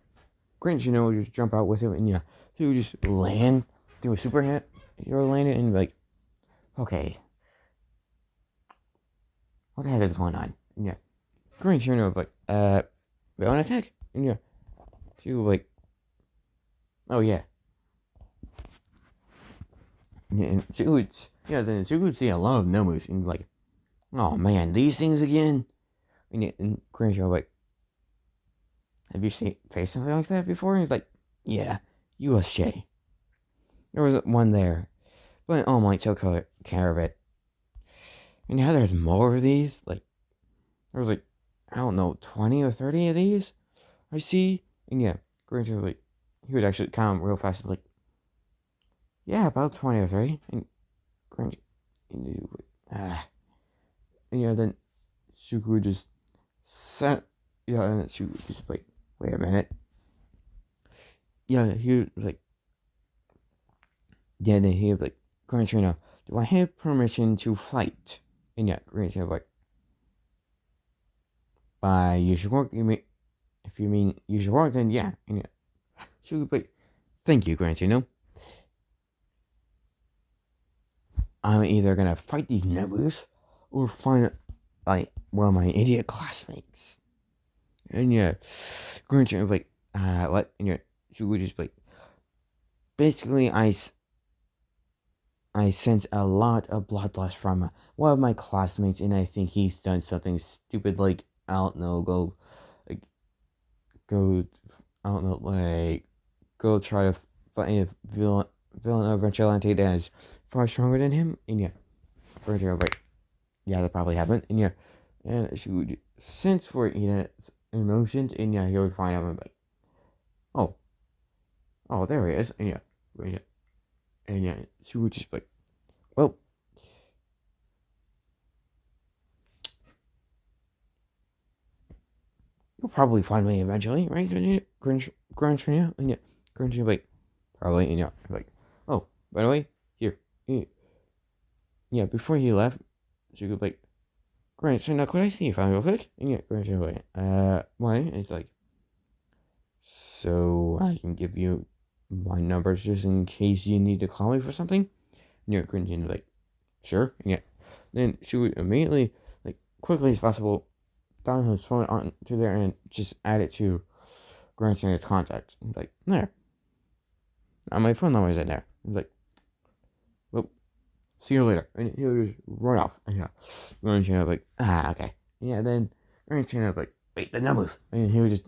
A: Gran Torino would just jump out with him, and he would just land, do a super hit, hero landed, and be like, okay, what the heck is going on? And Gran Torino would be like, we on attack. And she would be like, oh yeah. And then she would see a lot of Nomus and like, oh man, these things again? And Gran Torino would be like, have you faced something like that before? And he's like, yeah, U.S.J. There was one there, but All Might took care of it. And now there's more of these. Like, there was like, I don't know, 20 or 30 of these I see. And Gran Torino like, he would actually count real fast and like, yeah, about 20 or 30. And Gran then Suku would just set, and she would just like, wait a minute. He would like, then he would like, Gran Torino, do I have permission to fight? And Gran Torino like, by use your work, if you mean use your work, then yeah. And she would be like, thank you, Gran Torino. I'm either gonna fight these Nebulous or find like one of my idiot classmates. And Gran Torino would be like, what? And she would just be like, basically, I sense a lot of bloodlust from one of my classmates, and I think he's done something stupid, like, I don't know, I don't know, like, go try to fight a villain or vigilante that is far stronger than him. And Gran Torino like, yeah, that probably happened. And and she would sense for Ida's emotions, and he would find out and be like, oh, there he is. And she would just be like, well, you'll probably find me eventually, right? Gran Torino? And Gran Torino like, probably. And like, oh, by the way, here. Before he left, she would be like, Gran Torino, could I see your phone real quick? And Gran Torino like, why? And it's like, so I can give you my numbers just in case you need to call me for something? And Gran Torino like, sure. And then she would immediately, like, quickly as possible, down his phone onto there and just add it to Gran Torino's contacts. And like, there. My phone number is in there. And like, well, see you later. And he would just run off. And Gran Torino like, okay. Then Gran Torino like, wait, the numbers. And he would just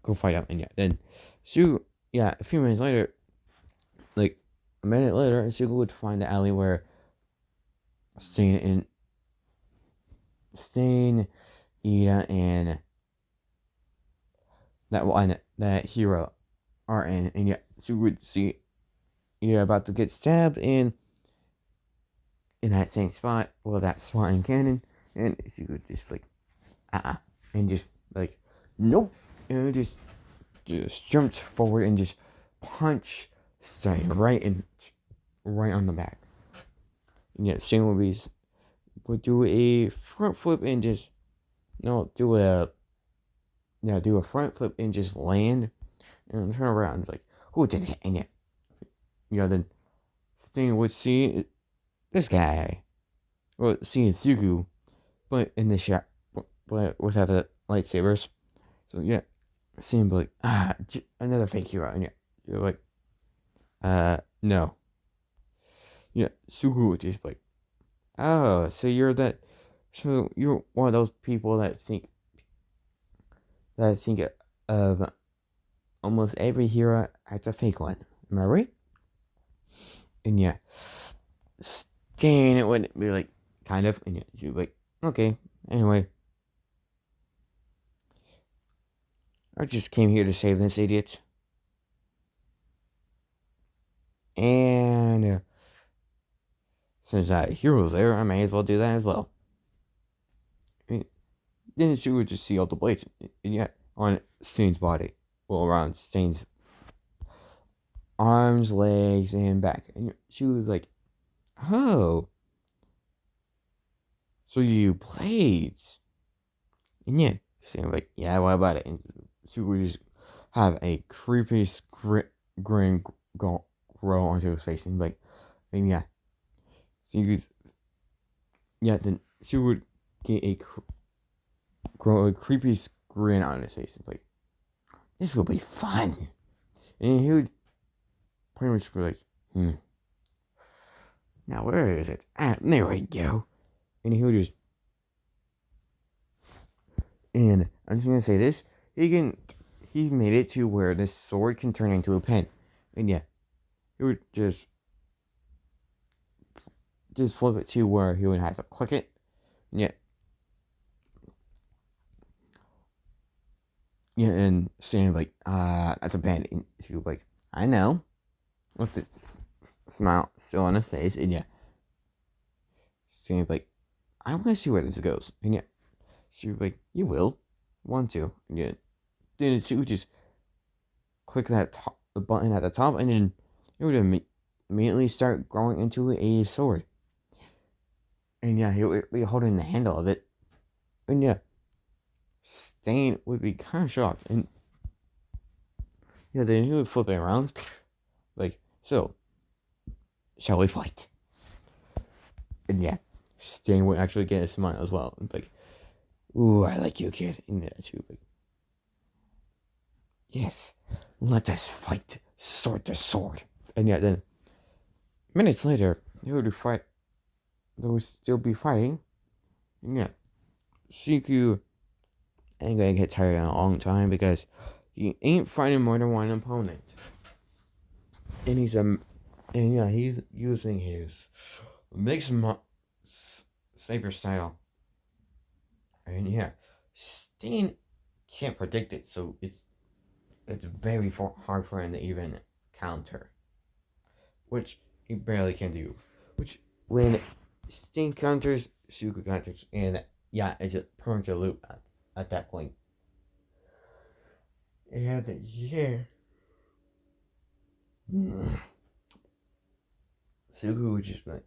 A: go fight up. And then a few minutes later, like a minute later, Sue would find the alley where Stain, Ida, and that hero are in, and yeah, she would see you're about to get stabbed in that same spot, well, that spot in canon, and she would just like and just like nope, and just jumps forward and just punch Stein right on the back. And yeah, Stein would do a front flip and just no do a front flip and just land and turn around like who did it? And yeah, then Sting would see this guy, well, seeing Suku, but in the shot, but without the lightsabers. So yeah, seeing like another fake hero, and yeah, you're like, no. Yeah, Suku would just like, oh, so you're one of those people that think of almost every hero as a fake one. Am I right? And yeah, Stan it would be like, kind of, and yeah, she'd be like, okay, anyway, I just came here to save this idiot. And since that hero's there, I may as well do that as well. And then she would just see all the blades, and yet on Stain's body, well, around Stain's arms, legs, and back. And she was like, oh, so you blades. And yeah, she was like, yeah, what about it? And she would just have a creepy grin grow onto his face. And yeah, she would, yeah, then she would get grow a creepy grin on his face. And like, this will be fun. And he would pretty much be like, now where is it? There we go. And he would just, and I'm just gonna say this, he made it to where this sword can turn into a pen. And yeah, he would just flip it to where he would have to click it. And and saying like, that's a pen. And she would be like, I know. With the smile still on his face. And yeah, saying like, I want to see where this goes. And yeah, she would be like, you will. Want to. And yeah, then she would just click the button at the top, and then it would immediately start growing into a sword. And yeah, he would be holding the handle of it. And yeah, Stain would be kind of shocked. And yeah, then he would flip it around. Like, so, shall we fight? And yeah, Stain would actually get a smile as well. And like, ooh, I like you, kid. And yeah, she would be like, yes, let us fight sword to sword. And yeah, then minutes later, they would fight. They would still be fighting. And yeah, Shiku ain't gonna get tired in a long time because he ain't fighting more than one opponent. And he's using his mixed sniper style. And yeah, Stain can't predict it, so it's very hard for him to even counter, which he barely can do. Which when Sting counters, Suku counters, and yeah, it's a permanent loop at that point. And yeah, Suku would just be like,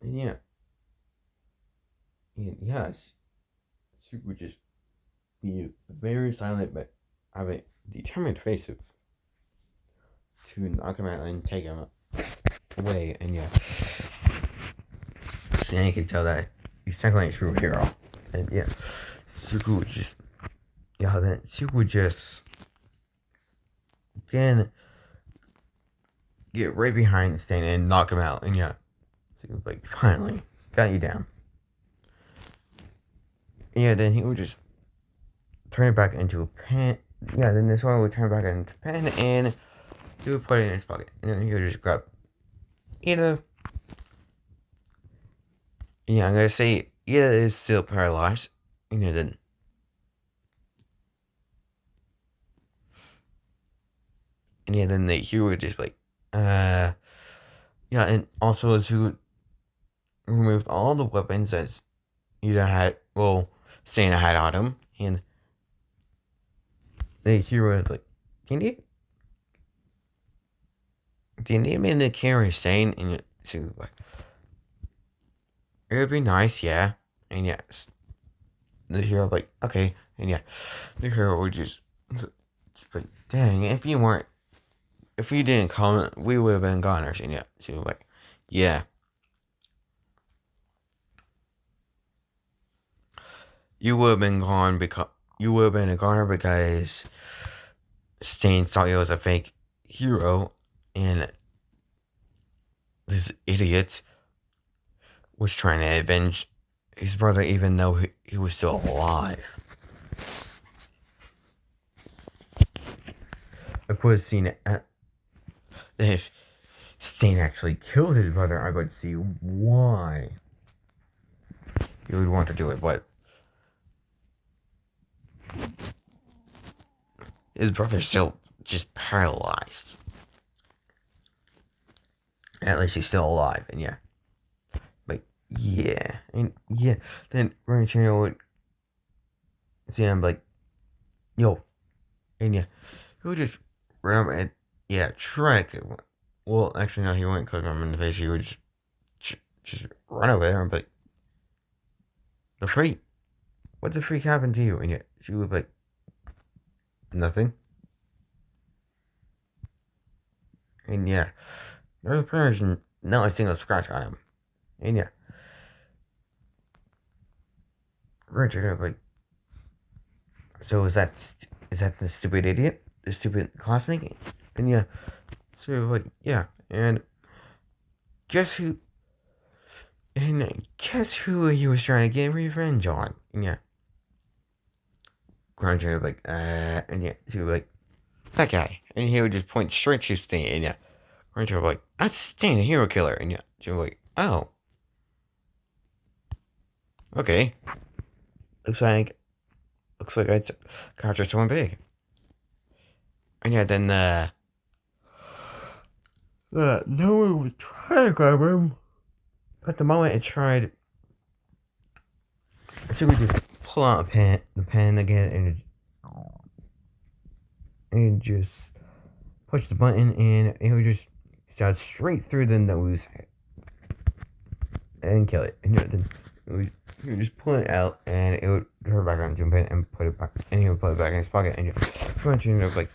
A: and yeah, and yes, Suku would just be very silent, but have a determined face to knock him out and take him away. And yeah, Stan can tell that he's technically a true hero. And yeah, Suku would just, then Suku would just, again, get right behind Stan and knock him out. And yeah, Suku would like, finally, got you down. And yeah, then he would just turn it back into a pen. Yeah, then this one would turn back into a pen, and he would put it in his pocket. And then he would just grab Ida. Yeah, I'm gonna say Ida is still paralyzed. Then And yeah, then the hero would just like, yeah, and also Sugu removed all the weapons that Ida had, well, Sana had on him, and the hero was like, can you, do you need me to carry Sane? And she was like, it would be nice, yeah. And yeah, the hero was like, okay, and yeah, the hero would just like, dang, if you didn't come, we would have been goners. And yeah, she was like, yeah, you would have been gone because you would have been a goner because Stain thought he was a fake hero, and this idiot was trying to avenge his brother, even though he was still alive. Of course, if Stain actually killed his brother, I could see why he would want to do it, but his brother's still just paralyzed. At least he's still alive, and yeah. But yeah, and yeah, then Gran Torino would see him like, yo, and yeah, he would just run up and, yeah, try to kill him. Well, actually, no, he wouldn't kick him in the face, he would just run over there and be like, the freak, what the freak happened to you? And yeah, she would be like, nothing. And yeah, there was pretty much not a single scratch on him. And yeah, Richard would be like, so is that the stupid idiot? The stupid classmate? And yeah, so like, yeah, and guess who? And guess who he was trying to get revenge on? And yeah, Grunter would be like, and yeah, so he would be like, that guy, and he would just point straight to Stain, and yeah, Grunter would be like, that's Stain, the hero killer, and yeah, so he would be like, oh, okay, looks like I captured someone big, and yeah, then Nomu was trying to grab him. At the moment, it tried. So we just pull out the pen again, and just push the button, and it would just shot straight through the nose and kill it. And then he would just pull it out, and it would turn back onto a pen and put it back, and he would put it back in his pocket, and you like,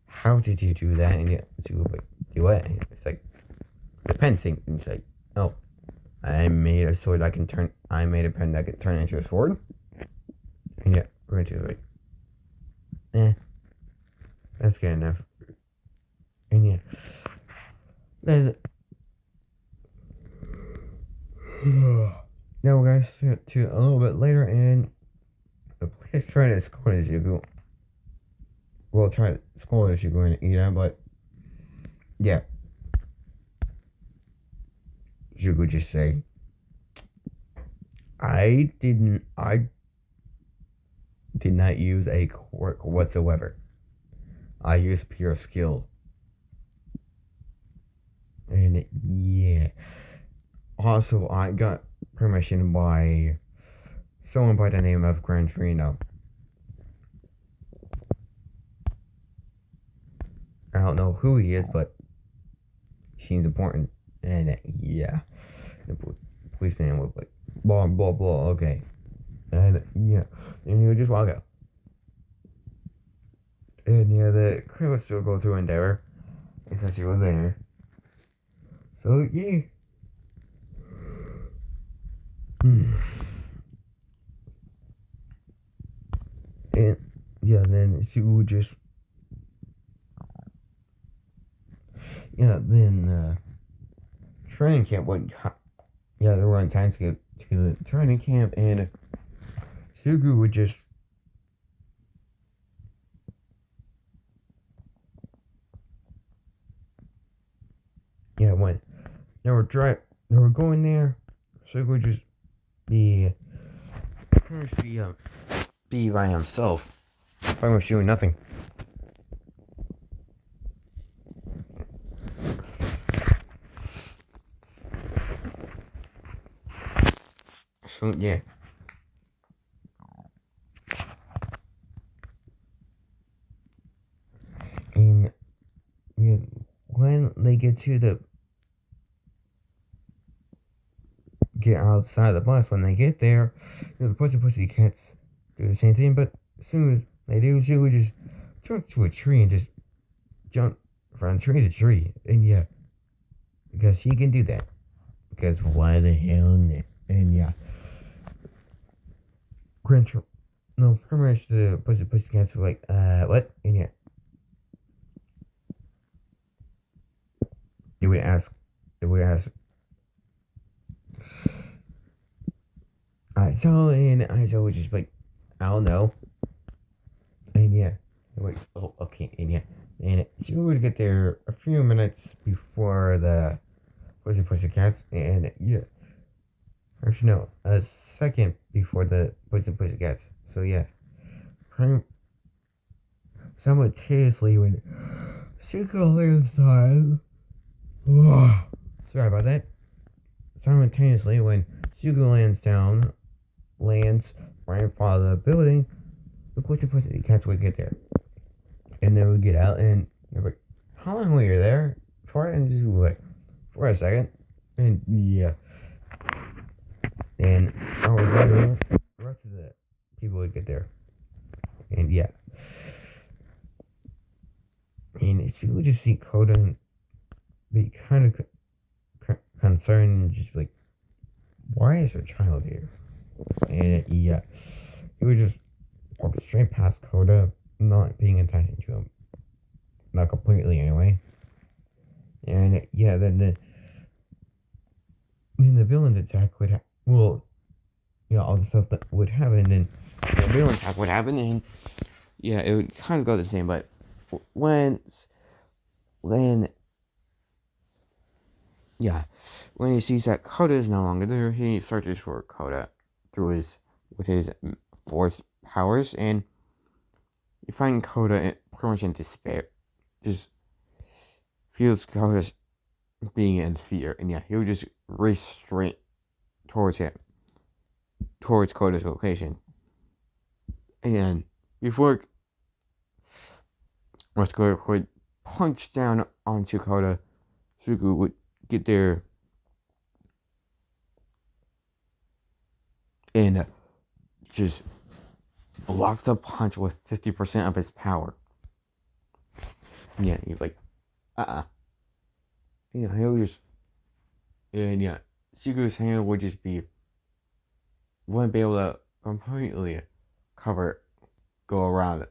A: how did you do that? And she would like, do what? And it's like the pen thing, and it's like, oh, I made a sword that can turn. I made a pen that can turn into a sword. And yeah, we're going to like, that's good enough. And yeah, then now we're gonna skip to a little bit later, and the police trying to score as you go. Well, try to score as you go and eat it, but yeah, you could just say, I did not use a quirk whatsoever. I used pure skill. And yeah. Also, I got permission by someone by the name of Gran Torino. I don't know who he is, but seems important. And yeah, the policeman was like, blah, blah, blah, okay. And yeah, and he would just walk out. And yeah, the crew would still go through Endeavor because he was there. So yeah. And yeah, then she would just, yeah, then training camp went, yeah, they were on time skip to the training camp, and Sugu would just, yeah, when they were going there, Sugu would just be be by himself, pretty much doing nothing. So yeah. And yeah, when they get outside the bus, when they get there, the pussycats do the same thing, but as soon as they do, she would just jump to a tree and just jump from tree to tree. And yeah, because she can do that. Because why the hell not? And yeah. No, pretty much the pussycats were like, what? And yeah. They would ask, and I so would just like, I don't know. And yeah. Wait, oh, okay, and yeah. And she would get there a few minutes before the pussycats, and yeah. Actually, no, a second before the pussycats. So yeah. Simultaneously when Shuko lands down. Sorry about that. Simultaneously when Shuko lands right in front of the building, the pussycats would get there. And then we get out and they're like, how long were you there? For it? And just like, for a second. And yeah. And the rest of the people would get there. And yeah. And she would just see Coda and be kind of concerned and just like, why is her child here? And yeah. He would just walk straight past Coda, not paying attention to him. Not completely anyway. And yeah, then the villain attack would all the stuff that would happen, and then the villain attack would happen, and yeah, it would kind of go the same, but when he sees that Coda is no longer there, he searches for Coda with his force powers, and you find Coda pretty much in despair, just feels Coda being in fear, and yeah, he would just race straight towards Coda's location, and before Muscular would punch down onto Coda, Suku would get there and just block the punch with 50% of his power. Yeah, he's like, he would just, and yeah, Suku's hand would just wouldn't be able to completely go around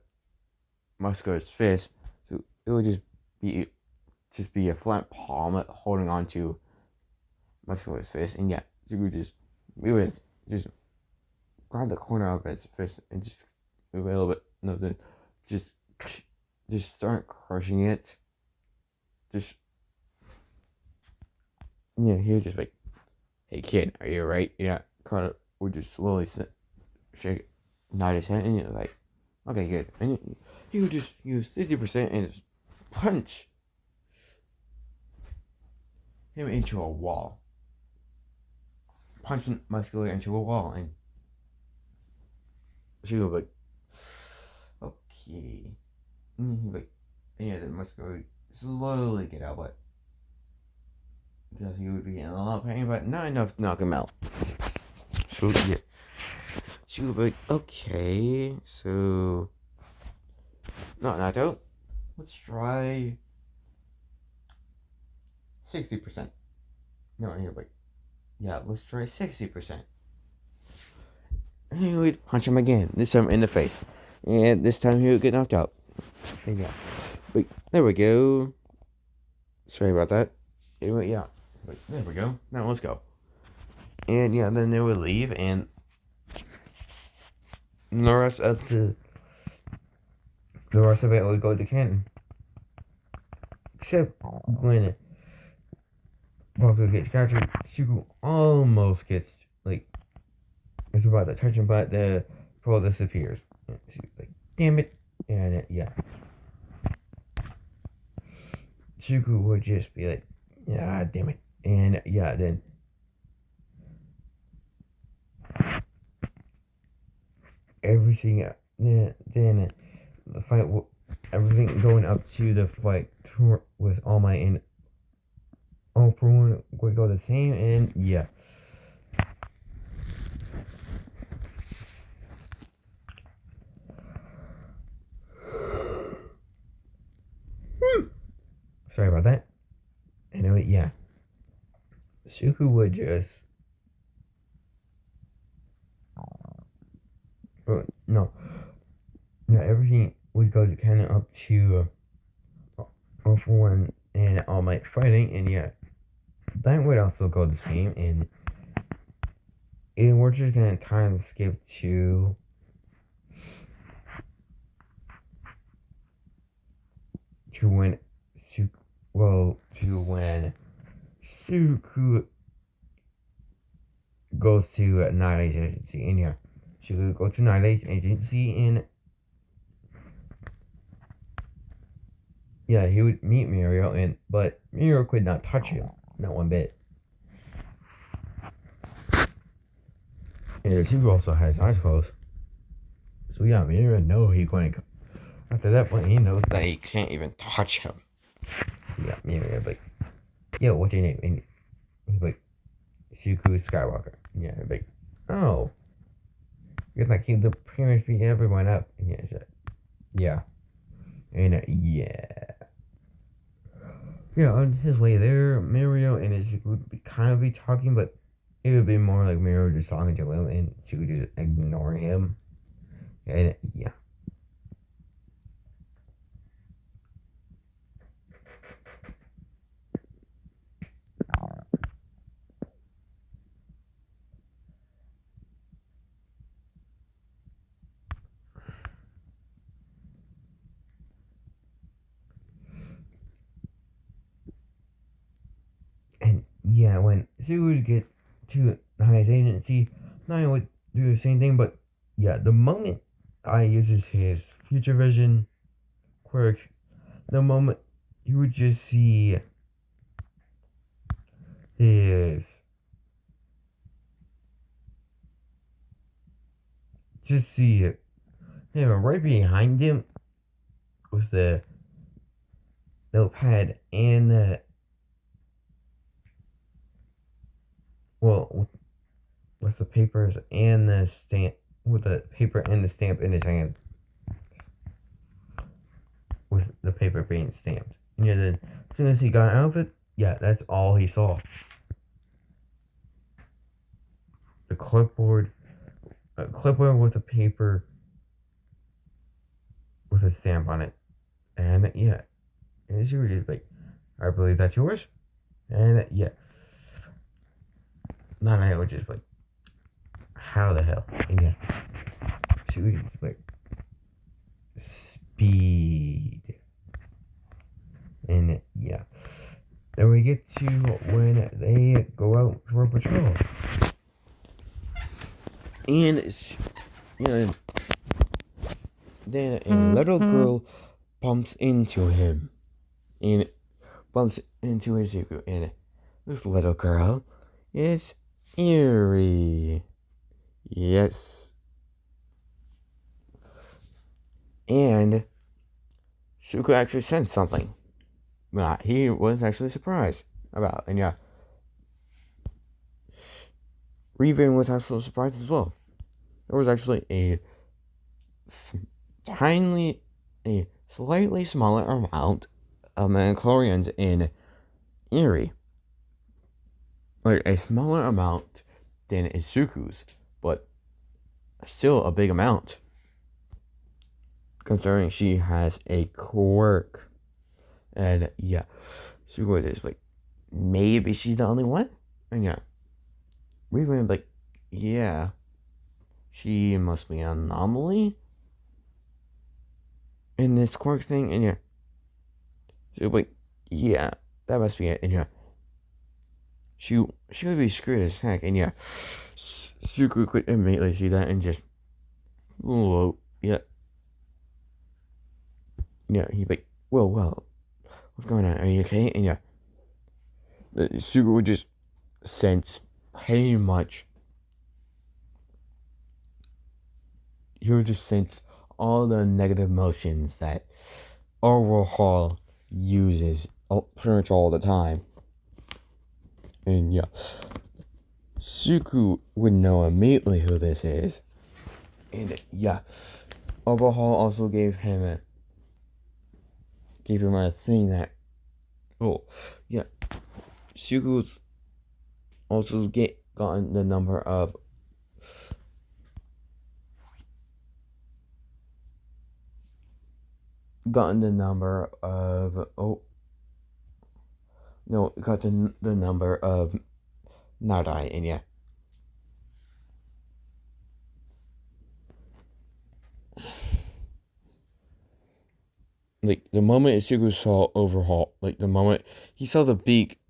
A: Muscular's fist. So it would just be a flat palm holding onto Muscular's fist, and yeah, Suku would just grab the corner of his fist and just move a little bit. No, then just start crushing it. Just yeah, he was just like, "Hey kid, are you alright?" Yeah, Carter would just slowly nod his head, and you're like, "Okay, good." And he would just use 50% and just punch him into a wall, punching Muscular into a wall, and she would be like, "Okay." And he'd be like, and yeah, then Muscular would slowly get out, but because he would be in a lot of pain, but not enough to knock him out. So yeah, she would be like, okay, so not knocked out. Let's try 60%. No, and you're like, yeah, let's try 60%. And he would punch him again, this time in the face, and this time he would get knocked out. And yeah, but there we go. Sorry about that. Anyway, yeah. But there we go. Now let's go. And yeah, then they would leave, and the rest of it would go to Canton. Except when Bakugo gets captured, Shuko almost gets it's about to touch him, but the pearl disappears. And she's like, damn it. And yeah. Shuko would just be like, yeah, damn it. And yeah, then everything, then the fight, everything going up to the fight with All Might and All For One would go the same, and yeah. Sorry about that. Anyway, yeah. Suku would just. No. Yeah, everything would go kind of up to All For One and All Might fighting, and yeah. That would also go the same, and we're just gonna time skip to. To when Suku goes to Night Agency, and yeah, she would go to Night Agency, and yeah, he would meet Mirio, but Mirio could not touch him, not one bit. And Suku also has eyes closed, so yeah, Mirio knows he's going to. After that point, he knows that he can't even touch him. Yeah, Mirio like, yo, what's your name? And he's like, Suku Skywalker. Yeah, like, oh, you're like you the pretty much beat everyone up. And yeah, and yeah, on his way there, Mario and Suku would kind of be talking, but it would be more like Mario just talking to him and Suku just ignoring him. And yeah. And yeah, when Suku would get to Naya's agency, Naya would do the same thing, but yeah, the moment I uses his future vision quirk, the moment you would just see his it. Yeah, right behind him with the notepad and with the papers and the stamp, with the paper and the stamp in his hand, with the paper being stamped. And yeah, then as soon as he got out of it, yeah, that's all he saw. The clipboard, a clipboard with a paper with a stamp on it, and yeah, and she was just like, I believe that's yours, and yeah. Not I was just like, how the hell? And yeah, she was just like, speed. And yeah, then we get to when they go out for a patrol, and you know, then a little girl bumps into him, and bumps into Izuku, and this little girl is Eerie. Yes. And Suku actually sensed something that he was actually surprised about. And yeah, Revan was actually surprised as well. There was actually a slightly smaller amount of midichlorians in Eerie. Like a smaller amount than Izuku's, but still a big amount. Considering she has a quirk. And yeah, Suku is like, maybe she's the only one? And yeah, we went like, yeah, she must be an anomaly in this quirk thing. And yeah, so like, yeah, that must be it. And yeah, she would be screwed as heck. And yeah, Suku could immediately see that and just, whoa, yeah. Yeah, he'd be like, well, what's going on? Are you okay? And yeah, Suku would just sense pretty much he would just sense all the negative emotions that Overhaul uses pretty much all the time. And yeah, Suku would know immediately who this is. And yeah, Overhaul also gave him a thing that, oh yeah, Suku's also gotten the number of got the number of Nadai, and yeah. Like, the moment Isugu saw Overhaul, like, the moment he saw the beak,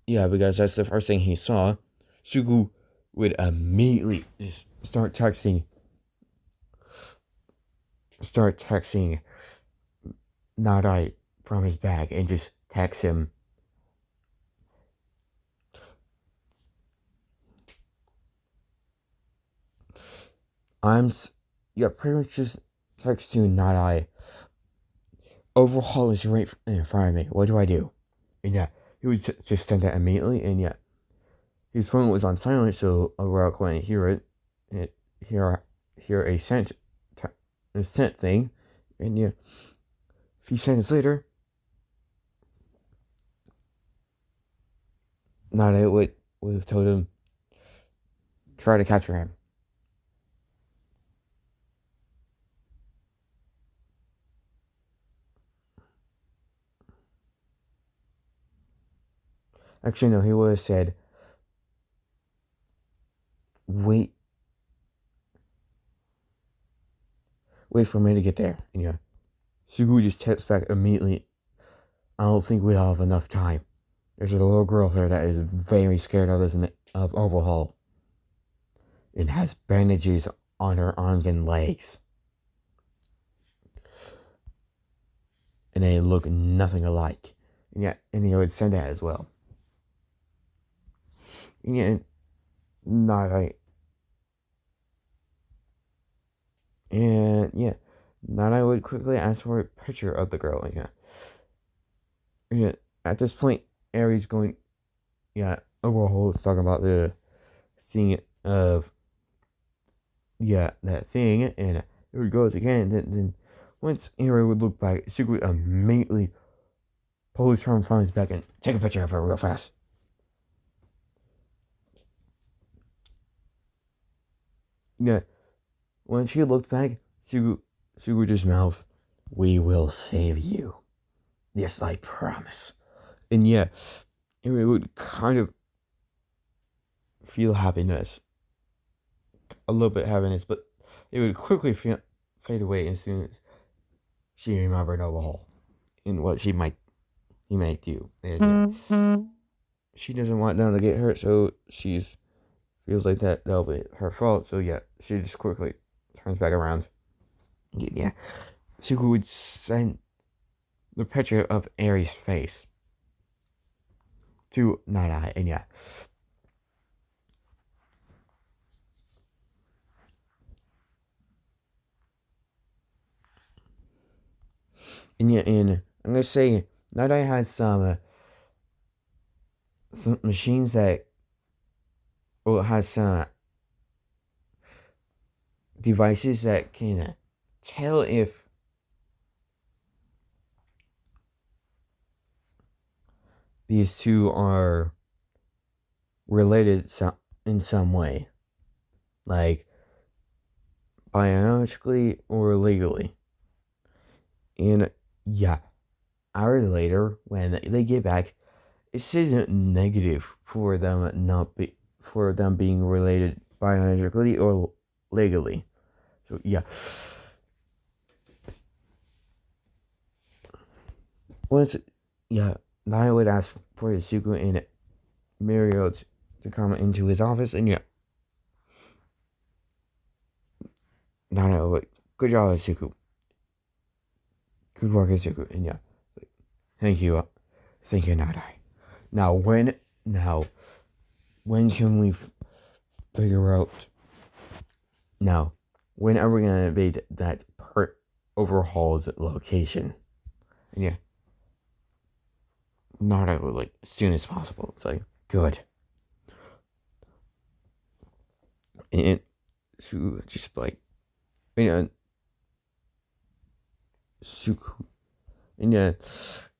A: yeah, because that's the first thing he saw, Sugu would immediately just start texting Nadai from his bag and just text him. Pretty much just text you Nadai. Overhaul is right in front of me. What do I do? And yeah, he would just send that immediately. And yeah, his phone was on silent, so Aurora couldn't hear it. And hear a sent thing. And yeah, a few seconds later, Nada would have told him, try to capture him. Actually, no, he would have said, wait for me to get there. And yeah, Sugu just texts back immediately, I don't think we have enough time. There's a little girl here that is very scared of Overhaul. And has bandages on her arms and legs. And they look nothing alike. And yeah, and he would send that as well. And yeah, not right. And yeah, Nana would quickly ask for a picture of the girl. And yeah, at this point, Aries going, yeah, Overhaul is talking about the thing of, yeah, that thing, and it would go again, and then once Aries would look back, Suku would immediately pull his phone from his back and take a picture of her real fast. Yeah, when she looked back, Sugu just mouthed, "We will save you. Yes, I promise." And yeah, it would kind of feel happiness, a little bit happiness, but it would quickly fade away as soon as she remembered Overhaul and what he might do. And yeah, she doesn't want them to get hurt, so she's feels like that'll be her fault. So yeah, she just quickly turns back around. Yeah, Suku would send the picture of Aries' face to Night-Eye, and yeah. And yeah, and I'm gonna say Night-Eye has some machines that, or has some devices that can tell if these two are related in some way, like biologically or legally. And yeah, hours later, when they get back, it isn't negative for them being related biologically or legally. So yeah. Once, yeah, I would ask for Isuku and Mario to come into his office, and yeah, Nana would, good job, Isuku. Good work, Isuku, and yeah, thank you, Nana. Now when can we figure out? Now, when are we gonna invade that Overhaul's location? And yeah, not like as soon as possible. It's like good. And so just like Suku and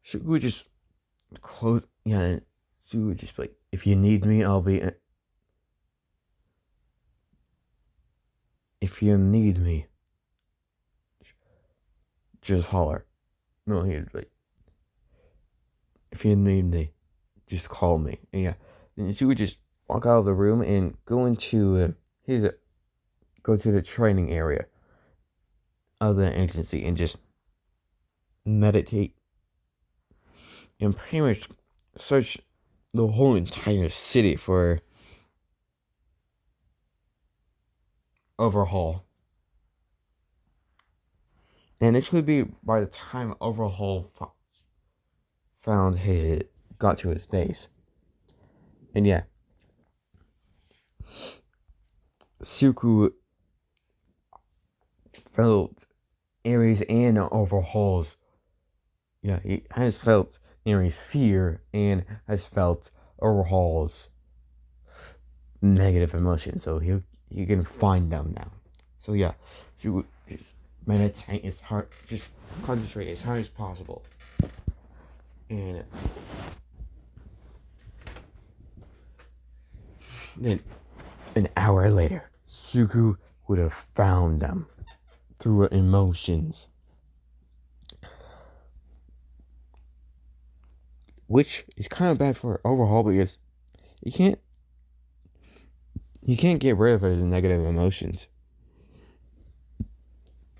A: Suku just close Suku just like if you need me I'll be if you need me just holler. No, he's like if you need me just call me. And yeah, then Suku just walk out of the room and go into go to the training area of the agency and just meditate and pretty much search the whole entire city for Overhaul. And it should be by the time Overhaul got to his base. And yeah, Suku felt Aries and Overhaul's. Yeah, he has felt Aries' fear and has felt Overhaul's negative emotion. So he can find them now. So yeah, Suku just meditate as hard, just concentrate as hard as possible. And then an hour later, Suku would have found them through emotions. Which is kind of bad for Overhaul because you can't get rid of his negative emotions.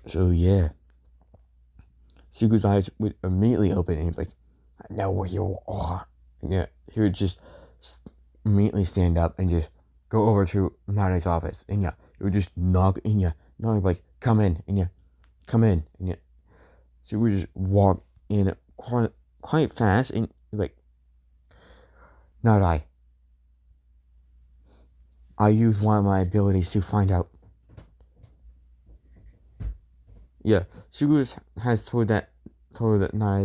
A: So yeah, Suku's eyes would immediately open and he'd be like, I know where you are. And yeah, he would just immediately stand up and just go over to Nade's office. And yeah, he would just knock and yeah, Nade like, come in. And yeah, come in. And yeah, so we just walk in quite fast and like, Nade, I use one of my abilities to find out. Yeah, Sugu has told Nade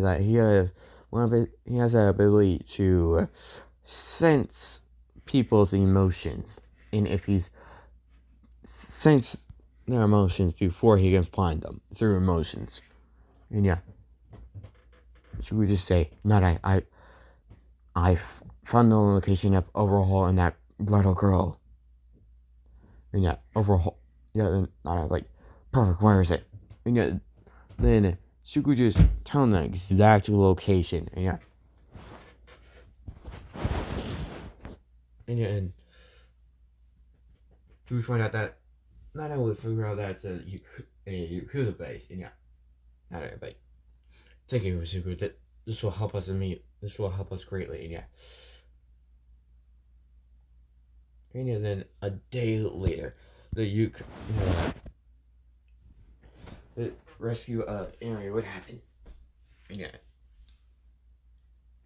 A: that he has an ability to sense people's emotions, and if he's sense their emotions before he can find them through emotions, and yeah, Sugu just say, Nade, I found the location of Overhaul and that little girl. And yeah, Overhaul. Yeah, then Nade like, perfect. Where is it? And yeah, then Suku just tell him the exact location. And yeah, and we find out that Nade would figure out that it's a Yakuza base. And yeah, Nade like, thank you, Suku. That this will help us This will help us greatly. And yeah. And yeah, then a day later, the rescue area would happen. And yeah,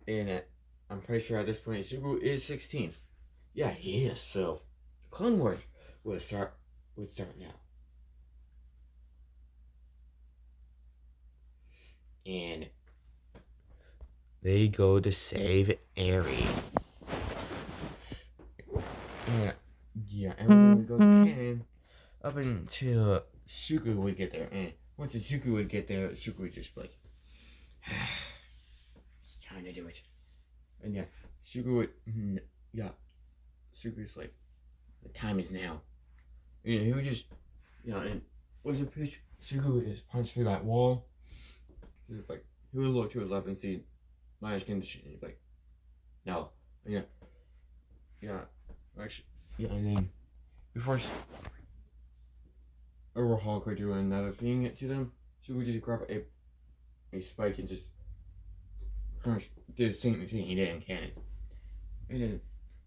A: and I'm pretty sure at this point Subaru is 16. Yeah, he is. So Clone Wars would start now. And they go to save Eri. Yeah, everything would go to canon up until Suku would get there. And once the Suku would get there, Suku would just be like, it's time to do it. And yeah, Suku would, Suku's like, the time is now. And he would just, and once the pitch, Suku would just punch through that wall. He would look to his left and see Maya's condition. He'd be like, no. And actually, and then before Overhaul could do another thing to them, Suku would just grab a spike and just do the same thing he did in canon. And then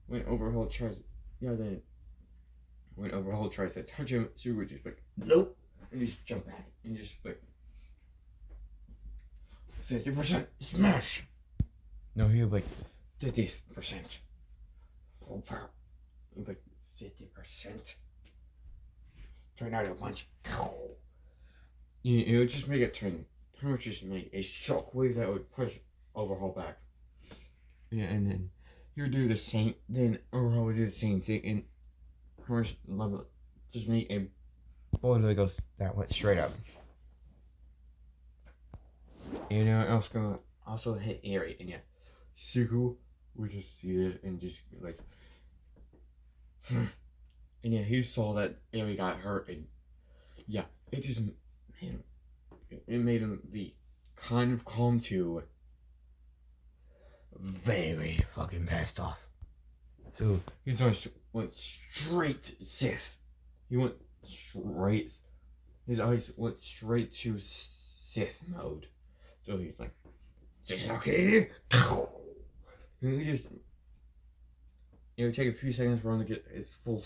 A: when Overhaul tries, when Overhaul tries to touch him, Suku would just be like, nope, and just jump back and just like 50% smash. No, he would be like 50%. Full power. He'd be like 50%. tornado punch. It would just make it turn, pretty much just make a shockwave that would push Overhaul back. Yeah, and then he would do the same. Then Overhaul would do the same thing, and pretty much level, just make a bullet that goes that went straight up. And also hit Eri, and yeah, Suku would just see it and just be like, and yeah, he saw that Eri got hurt, and yeah, it just made him be kind of calm too. Very fucking pissed off. So he went straight to Sith. He went straight. His eyes went straight to Sith mode. So he's like, "Just okay." And he just, it would take a few seconds for him to get his full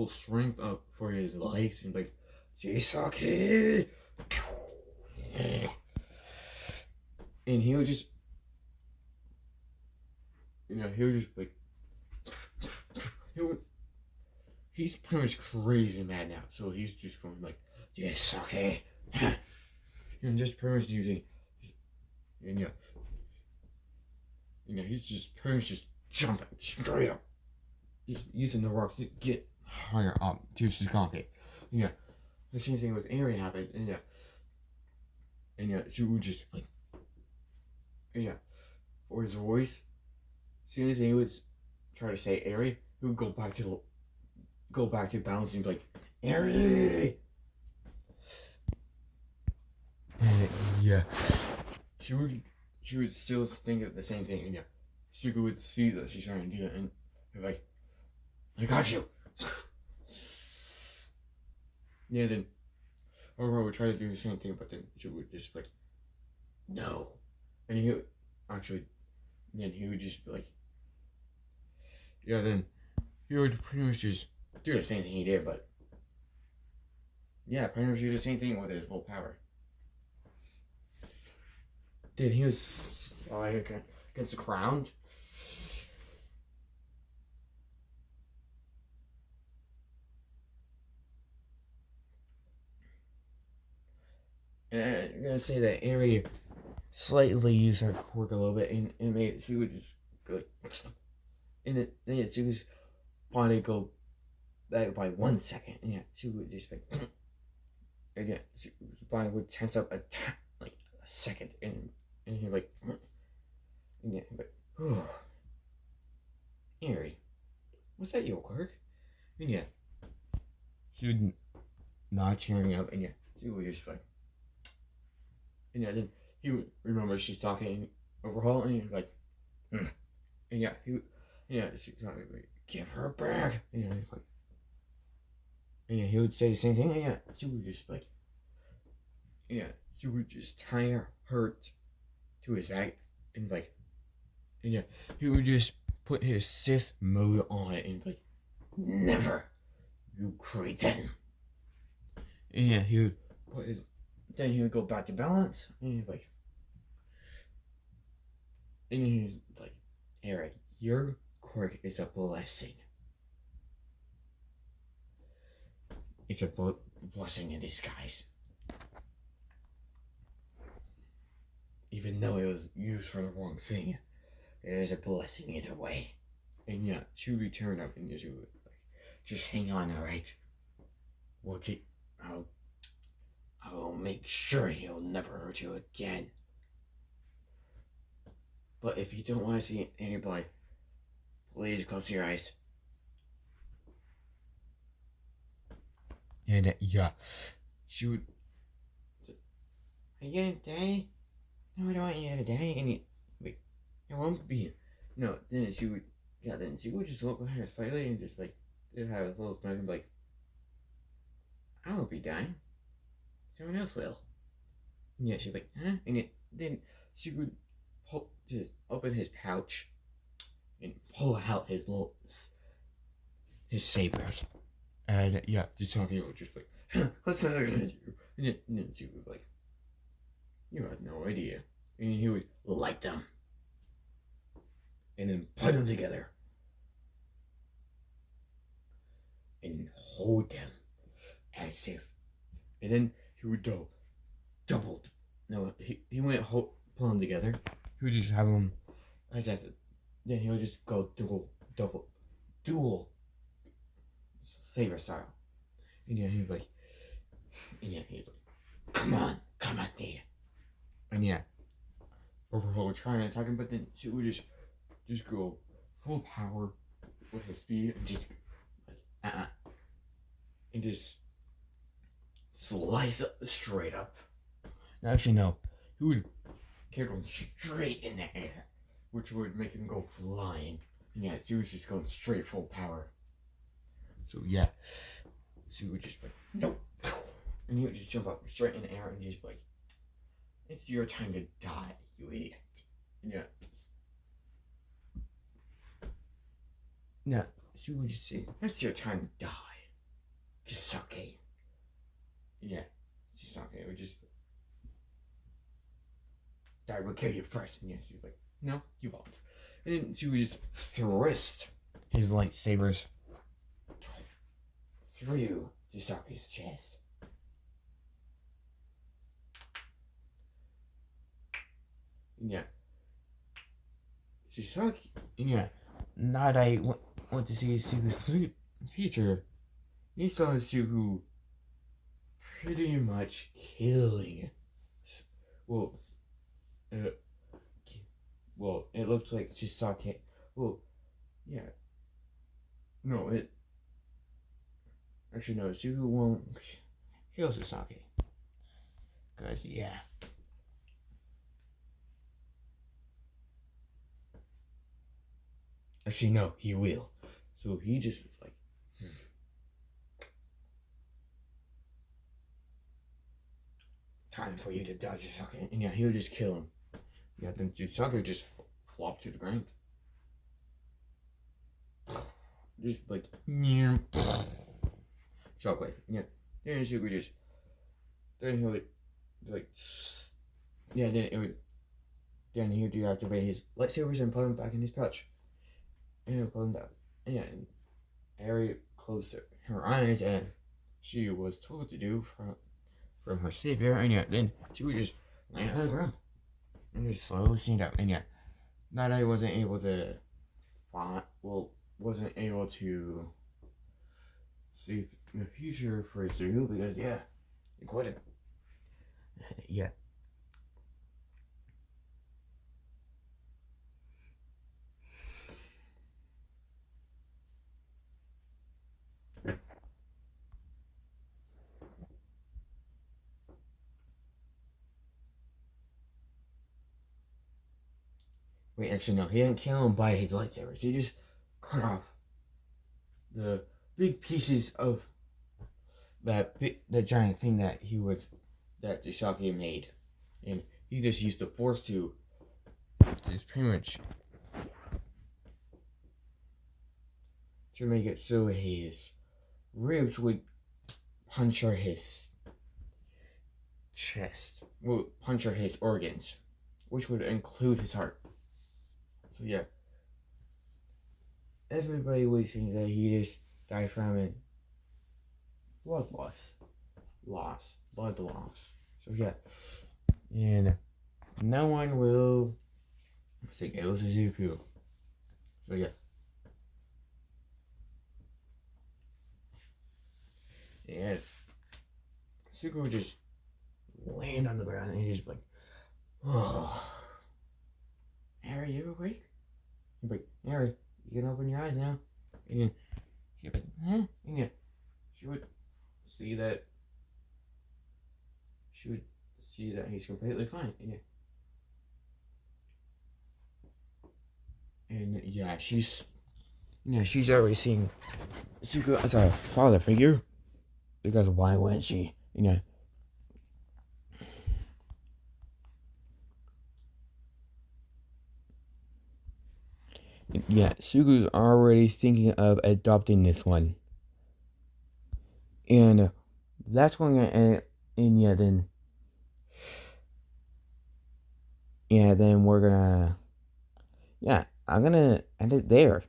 A: strength up for his legs, and like, "Jisake." And he would just, he would just like, he's pretty much crazy mad now, so he's just going like, "Yes, okay," and just pretty much using, and he's just pretty much just jumping straight up, just using the rocks to get higher up to Shizaki. The same thing with Eri happened, and she would just like, for his voice, as soon as he would try to say Eri, he would go back to balance and be like, "Eri!" And yeah, she would still think of the same thing, and Suku would see that she's trying to do it, and be like, "I got you." Then Overhaul would try to do the same thing, but then she would just be like, "No," and he would just be like, then he would pretty much just do the same thing he did, but pretty much do the same thing with his full power. Then he was against the ground. And I'm gonna say that Eri slightly used her quirk a little bit, and made she would just go like, and then she was probably go back by 1 second, and she would just like, again, she probably would tense up like a second, and he like, and but Eri, was that your quirk? And she would not tearing up, and she would just like, and then he would remember she's talking Overhaul, and he's like, and he would, she's like, "Give her back," and he's like, and he would say the same thing, and she would just like, she would just tie her to his back, and like, and he would just put his Sith mode on it, and like, "Never, you cretin." And he would put his, then he would go back to balance, and he's like, "Eri, your quirk is a blessing. It's a blessing in disguise. Even though it was used for the wrong thing, it is a blessing either way." And she would be tearing up, and she would like, "Just hang on, alright? I'll make sure he'll never hurt you again. But if you don't want to see any blood, please close your eyes." And she would, "Are you gonna die? No, I don't want you to die." And wait, it won't be. No, then she would just look at her slightly and just like, have a little smile and be like, "I won't be dying. Someone else will." And she'd be like, "Huh?" And then she would just open his pouch and pull out his sabers. And just talking about just like, "What's that gonna do?" And then she would be like, "You have no idea." And he would light them, and then put them together, and hold them as if. And then he would go double. No, he wouldn't pull them together. He would just have them as if. Then he would just go dual saber style. And yeah, he'd be like, come on there. And yeah, Overhaul would try and attack him, but then she would just go full power with his speed and just like and just slice it straight up. No, actually no, he would kick him straight in the air, which would make him go flying. And yeah, she was just going straight full power. So yeah, she would just be like, nope. And he would just jump up straight in the air and just be like, it's your time to die, you idiot. And yeah. No, she would just say, it's your time to die. Kisake. Yeah, Kisake would just die will kill you first. And yeah, she was like, no, you won't. And then she would just thrust his lightsabers through Chisake's chest. Yeah. Chisake, yeah. Now that I want to see Suku's future, he saw Suku pretty much killing. Well, it looks like Chisake. Well, yeah. No, it. Actually, no, Suku won't kill Chisake. Because, yeah. Actually, no, he will. So he just is like, time for you to die, Chisake. And yeah, he'll just kill him. Yeah, then Chisake just flop to the ground. Just like, shockwave. Yeah. Then Suku just, then he would, like, yeah, then he would deactivate his lightsabers and put them back in his pouch. And he'll put them down. And yeah, and Ari closed her eyes, and she was told to do from her savior. And yeah, then she would just land on the ground and just slowly sink down. And yeah, not I wasn't able to wasn't able to see the future for Suku because yeah, he quit it. Yeah. Wait, actually no, he didn't kill him by his lightsabers. He just cut off the big pieces of that giant thing that Chisake made, and he just used the force to just pretty much to make it so his ribs would puncture his chest, would puncture his organs, which would include his heart. So yeah, everybody would think that he just died from it. Blood loss. So yeah, and no one will think it was Izuku. So yeah. And Suku would just land on the ground and he's like, oh. Harry, you awake? He'd be like, Harry, you can open your eyes now. And she'd be like, huh? And yeah, she would see that he's completely fine. And yeah, she's already seeing Suku as a father figure. Because why wouldn't she? Yeah, Suku's already thinking of adopting this one. And that's when then we're gonna I'm gonna end it there.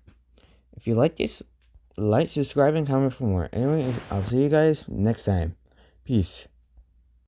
A: If you like this, like, subscribe, and comment for more. Anyway, I'll see you guys next time. Peace.